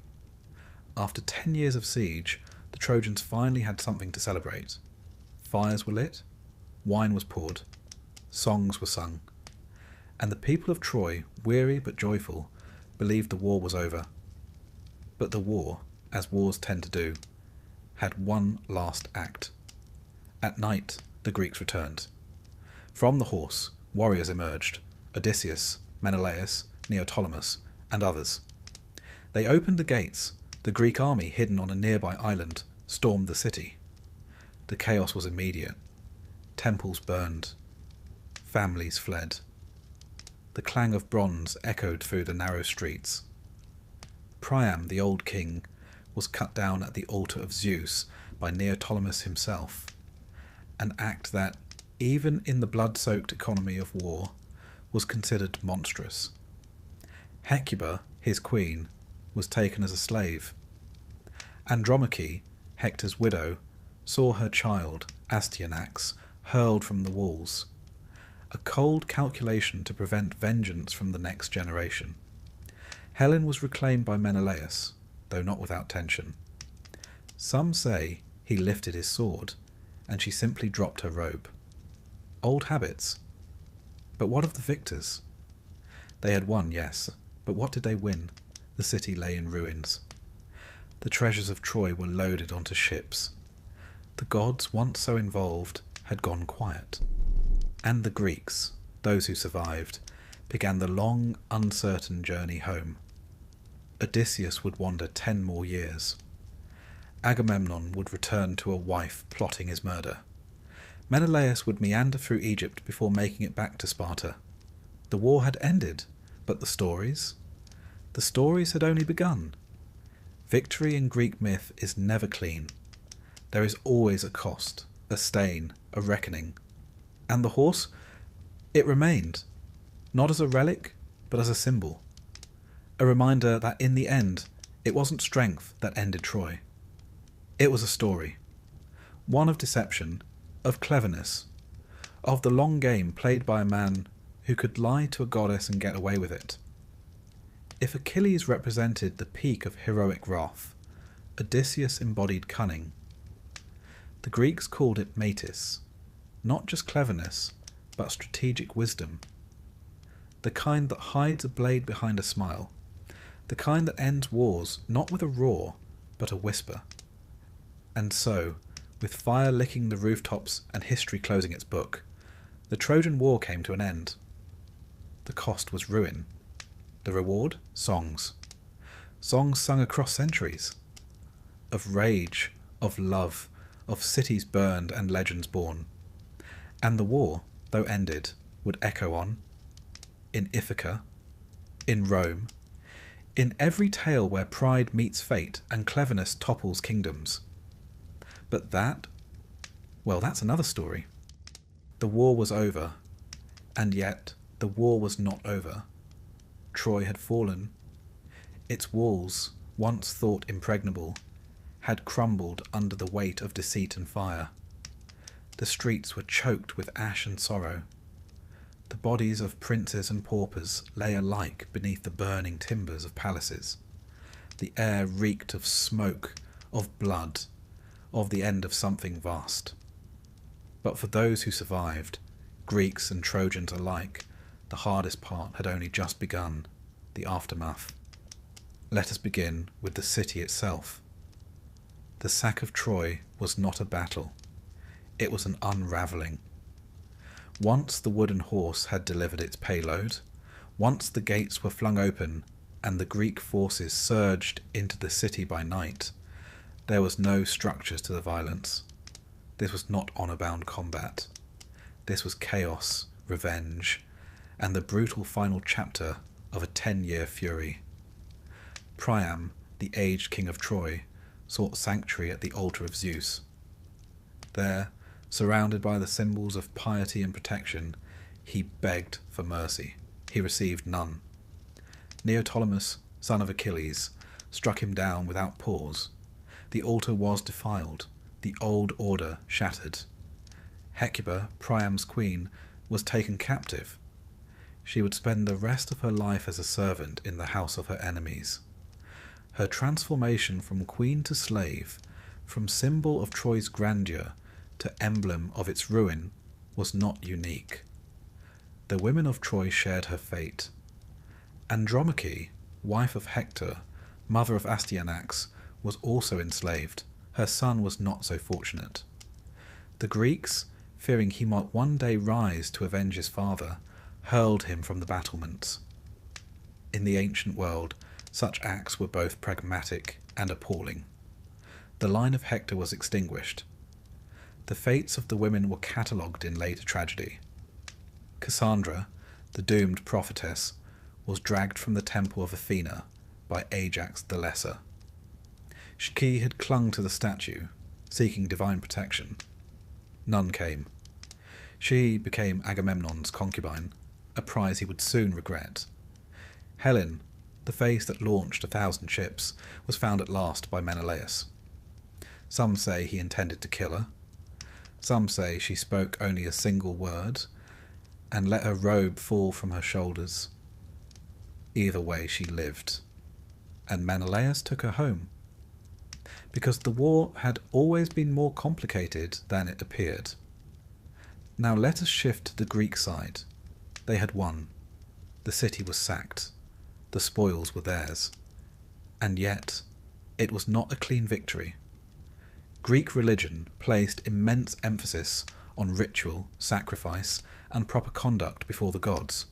After 10 years of siege, the Trojans finally had something to celebrate. Fires were lit, wine was poured, songs were sung, and the people of Troy, weary but joyful, believed the war was over. But the war, as wars tend to do, had one last act. At night, the Greeks returned. From the horse, warriors emerged: Odysseus, Menelaus, Neoptolemus, and others. They opened the gates. The Greek army, hidden on a nearby island, stormed the city. The chaos was immediate. Temples burned. Families fled. The clang of bronze echoed through the narrow streets. Priam, the old king, was cut down at the altar of Zeus by Neoptolemus himself, an act that, even in the blood-soaked economy of war, was considered monstrous. Hecuba, his queen, was taken as a slave. Andromache, Hector's widow, saw her child, Astyanax, hurled from the walls, a cold calculation to prevent vengeance from the next generation. Helen was reclaimed by Menelaus, though not without tension. Some say he lifted his sword, and she simply dropped her robe. Old habits. But what of the victors? They had won, yes, but what did they win? The city lay in ruins. The treasures of Troy were loaded onto ships. The gods, once so involved, had gone quiet. And the Greeks, those who survived, began the long, uncertain journey home. Odysseus would wander 10 more years. Agamemnon would return to a wife plotting his murder. Menelaus would meander through Egypt before making it back to Sparta. The war had ended, but the stories? The stories had only begun. Victory in Greek myth is never clean. There is always a cost, a stain, a reckoning. And the horse? It remained, not as a relic, but as a symbol. A reminder that in the end, it wasn't strength that ended Troy. It was a story. One of deception, of cleverness, of the long game played by a man who could lie to a goddess and get away with it. If Achilles represented the peak of heroic wrath, Odysseus embodied cunning. The Greeks called it metis, not just cleverness, but strategic wisdom. The kind that hides a blade behind a smile. The kind that ends wars not with a roar, but a whisper. And so, with fire licking the rooftops and history closing its book, the Trojan War came to an end. The cost was ruin. The reward? Songs. Songs sung across centuries. Of rage, of love, of cities burned and legends born. And the war, though ended, would echo on. In Ithaca, in Rome, in every tale where pride meets fate and cleverness topples kingdoms. But that, well, that's another story. The war was over, and yet the war was not over. Troy had fallen. Its walls, once thought impregnable, had crumbled under the weight of deceit and fire. The streets were choked with ash and sorrow. The bodies of princes and paupers lay alike beneath the burning timbers of palaces. The air reeked of smoke, of blood, of the end of something vast. But for those who survived, Greeks and Trojans alike, the hardest part had only just begun, the aftermath. Let us begin with the city itself. The sack of Troy was not a battle. It was an unravelling. Once the wooden horse had delivered its payload, once the gates were flung open and the Greek forces surged into the city by night, there was no structure to the violence. This was not honour-bound combat. This was chaos, revenge, and the brutal final chapter of a 10-year fury. Priam, the aged king of Troy, sought sanctuary at the altar of Zeus. There, surrounded by the symbols of piety and protection, he begged for mercy. He received none. Neoptolemus, son of Achilles, struck him down without pause. The altar was defiled, the old order shattered. Hecuba, Priam's queen, was taken captive. She would spend the rest of her life as a servant in the house of her enemies. Her transformation from queen to slave, from symbol of Troy's grandeur to emblem of its ruin, was not unique. The women of Troy shared her fate. Andromache, wife of Hector, mother of Astyanax, was also enslaved. Her son was not so fortunate. The Greeks, fearing he might one day rise to avenge his father, hurled him from the battlements. In the ancient world, such acts were both pragmatic and appalling. The line of Hector was extinguished. The fates of the women were catalogued in later tragedy. Cassandra, the doomed prophetess, was dragged from the temple of Athena by Ajax the Lesser. She had clung to the statue, seeking divine protection. None came. She became Agamemnon's concubine, a prize he would soon regret. Helen, the face that launched 1,000 ships, was found at last by Menelaus. Some say he intended to kill her. Some say she spoke only a single word and let her robe fall from her shoulders. Either way, she lived, and Menelaus took her home. Because the war had always been more complicated than it appeared. Now let us shift to the Greek side. They had won. The city was sacked. The spoils were theirs. And yet, it was not a clean victory. Greek religion placed immense emphasis on ritual, sacrifice, and proper conduct before the gods.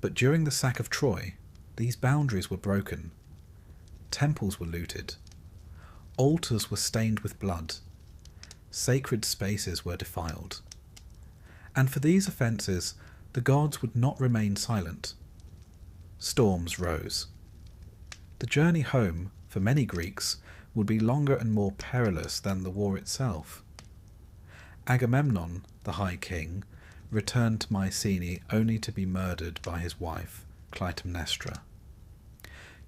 But during the sack of Troy, these boundaries were broken. Temples were looted. Altars were stained with blood. Sacred spaces were defiled. And for these offences, the gods would not remain silent. Storms rose. The journey home, for many Greeks, would be longer and more perilous than the war itself. Agamemnon, the High King, returned to Mycenae only to be murdered by his wife, Clytemnestra.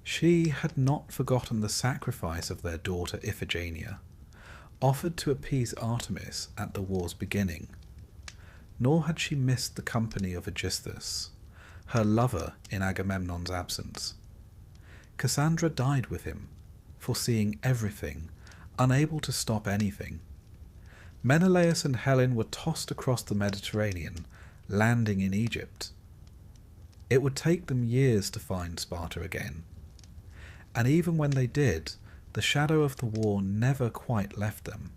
She had not forgotten the sacrifice of their daughter Iphigenia, offered to appease Artemis at the war's beginning. Nor had she missed the company of Aegisthus, her lover in Agamemnon's absence. Cassandra died with him, foreseeing everything, unable to stop anything. Menelaus and Helen were tossed across the Mediterranean, landing in Egypt. It would take them years to find Sparta again. And even when they did, the shadow of the war never quite left them.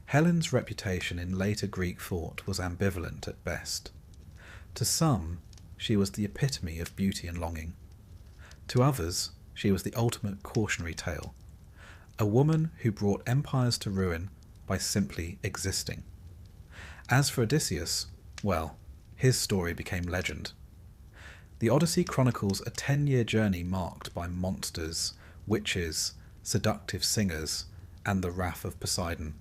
Helen's reputation in later Greek thought was ambivalent at best. To some, she was the epitome of beauty and longing. To others, she was the ultimate cautionary tale, a woman who brought empires to ruin by simply existing. As for Odysseus, well, his story became legend. The Odyssey chronicles a 10-year journey marked by monsters, witches, seductive singers, and the wrath of Poseidon.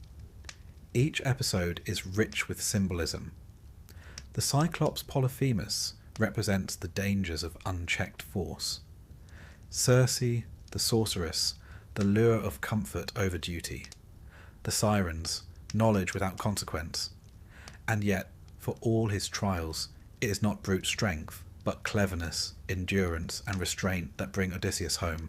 Each episode is rich with symbolism. The Cyclops Polyphemus represents the dangers of unchecked force. Circe, the sorceress, the lure of comfort over duty. The Sirens, knowledge without consequence. And yet, for all his trials, it is not brute strength, but cleverness, endurance, and restraint that bring Odysseus home.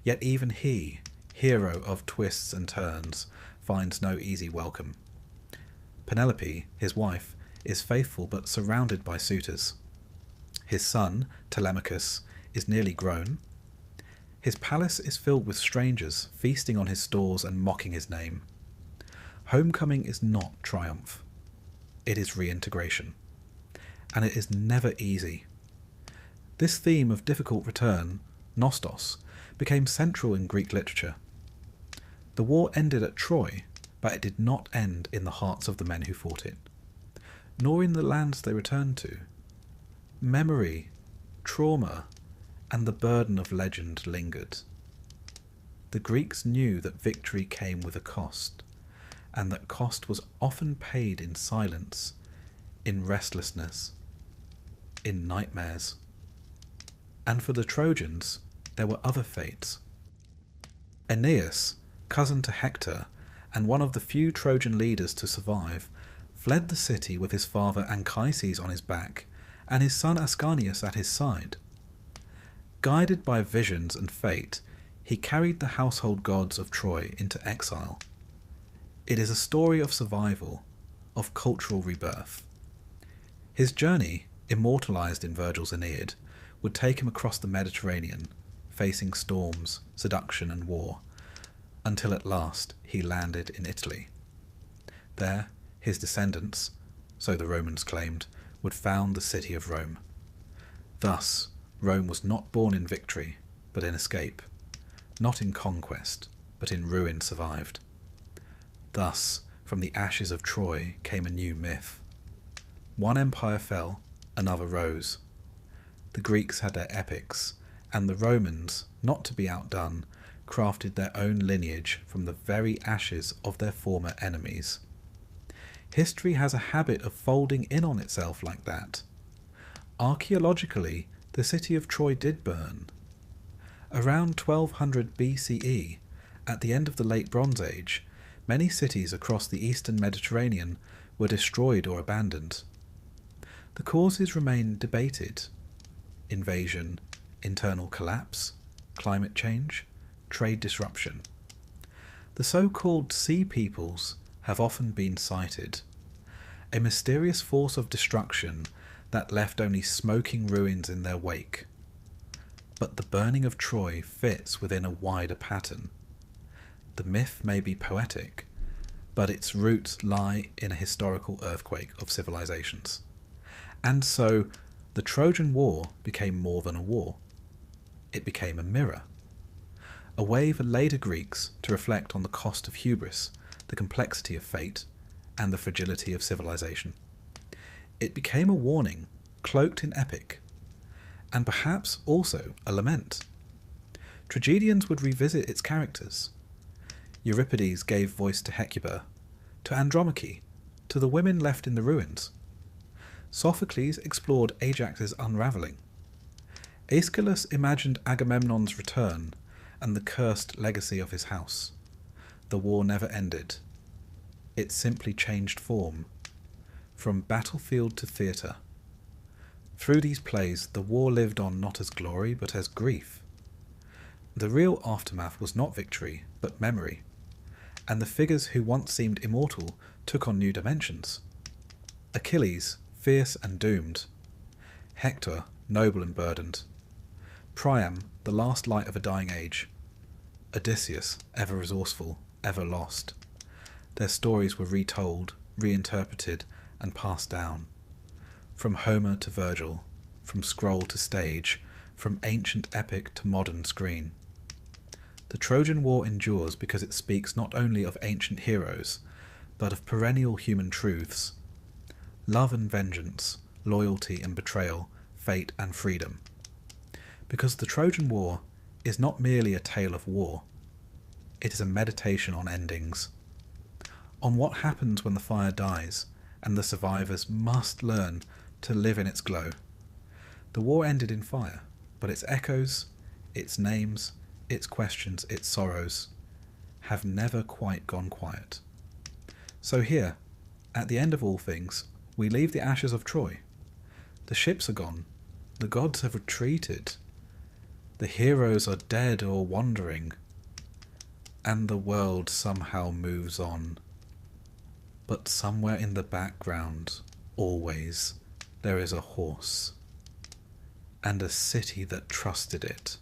Yet even he, hero of twists and turns, finds no easy welcome. Penelope, his wife, is faithful but surrounded by suitors. His son, Telemachus, is nearly grown. His palace is filled with strangers, feasting on his stores and mocking his name. Homecoming is not triumph. It is reintegration. And it is never easy. This theme of difficult return, nostos, became central in Greek literature. The war ended at Troy, but it did not end in the hearts of the men who fought it, nor in the lands they returned to. Memory, trauma, and the burden of legend lingered. The Greeks knew that victory came with a cost, and that cost was often paid in silence, in restlessness, in nightmares. And for the Trojans, there were other fates. Aeneas, cousin to Hector, and one of the few Trojan leaders to survive, fled the city with his father Anchises on his back, and his son Ascanius at his side. Guided by visions and fate, he carried the household gods of Troy into exile. It is a story of survival, of cultural rebirth. His journey, immortalized in Virgil's Aeneid, would take him across the Mediterranean, facing storms, seduction and war, until at last he landed in Italy. There, his descendants, so the Romans claimed, would found the city of Rome. Thus, Rome was not born in victory, but in escape, not in conquest, but in ruin survived. Thus, from the ashes of Troy came a new myth. One empire fell, another rose. The Greeks had their epics, and the Romans, not to be outdone, crafted their own lineage from the very ashes of their former enemies. History has a habit of folding in on itself like that. Archaeologically, the city of Troy did burn. Around 1200 BCE, at the end of the Late Bronze Age, many cities across the eastern Mediterranean were destroyed or abandoned. The causes remain debated: invasion, internal collapse, climate change, trade disruption. The so-called Sea Peoples have often been cited, a mysterious force of destruction that left only smoking ruins in their wake. But the burning of Troy fits within a wider pattern. The myth may be poetic, but its roots lie in a historical earthquake of civilizations. And so, the Trojan War became more than a war. It became a mirror, a way for later Greeks to reflect on the cost of hubris, the complexity of fate, and the fragility of civilization. It became a warning, cloaked in epic, and perhaps also a lament. Tragedians would revisit its characters. Euripides gave voice to Hecuba, to Andromache, to the women left in the ruins. Sophocles explored Ajax's unravelling. Aeschylus imagined Agamemnon's return and the cursed legacy of his house. The war never ended. It simply changed form, from battlefield to theatre. Through these plays, the war lived on not as glory, but as grief. The real aftermath was not victory, but memory, and the figures who once seemed immortal took on new dimensions. Achilles, fierce and doomed. Hector, noble and burdened. Priam, the last light of a dying age. Odysseus, ever resourceful, ever lost. Their stories were retold, reinterpreted, and passed down. From Homer to Virgil, from scroll to stage, from ancient epic to modern screen. The Trojan War endures because it speaks not only of ancient heroes, but of perennial human truths. Love and vengeance, loyalty and betrayal, fate and freedom. Because the Trojan War is not merely a tale of war, it is a meditation on endings, on what happens when the fire dies, and the survivors must learn to live in its glow. The war ended in fire, but its echoes, its names, its questions, its sorrows, have never quite gone quiet. So here, at the end of all things, we leave the ashes of Troy. The ships are gone, the gods have retreated, the heroes are dead or wandering, and the world somehow moves on. But somewhere in the background, always, there is a horse, and a city that trusted it.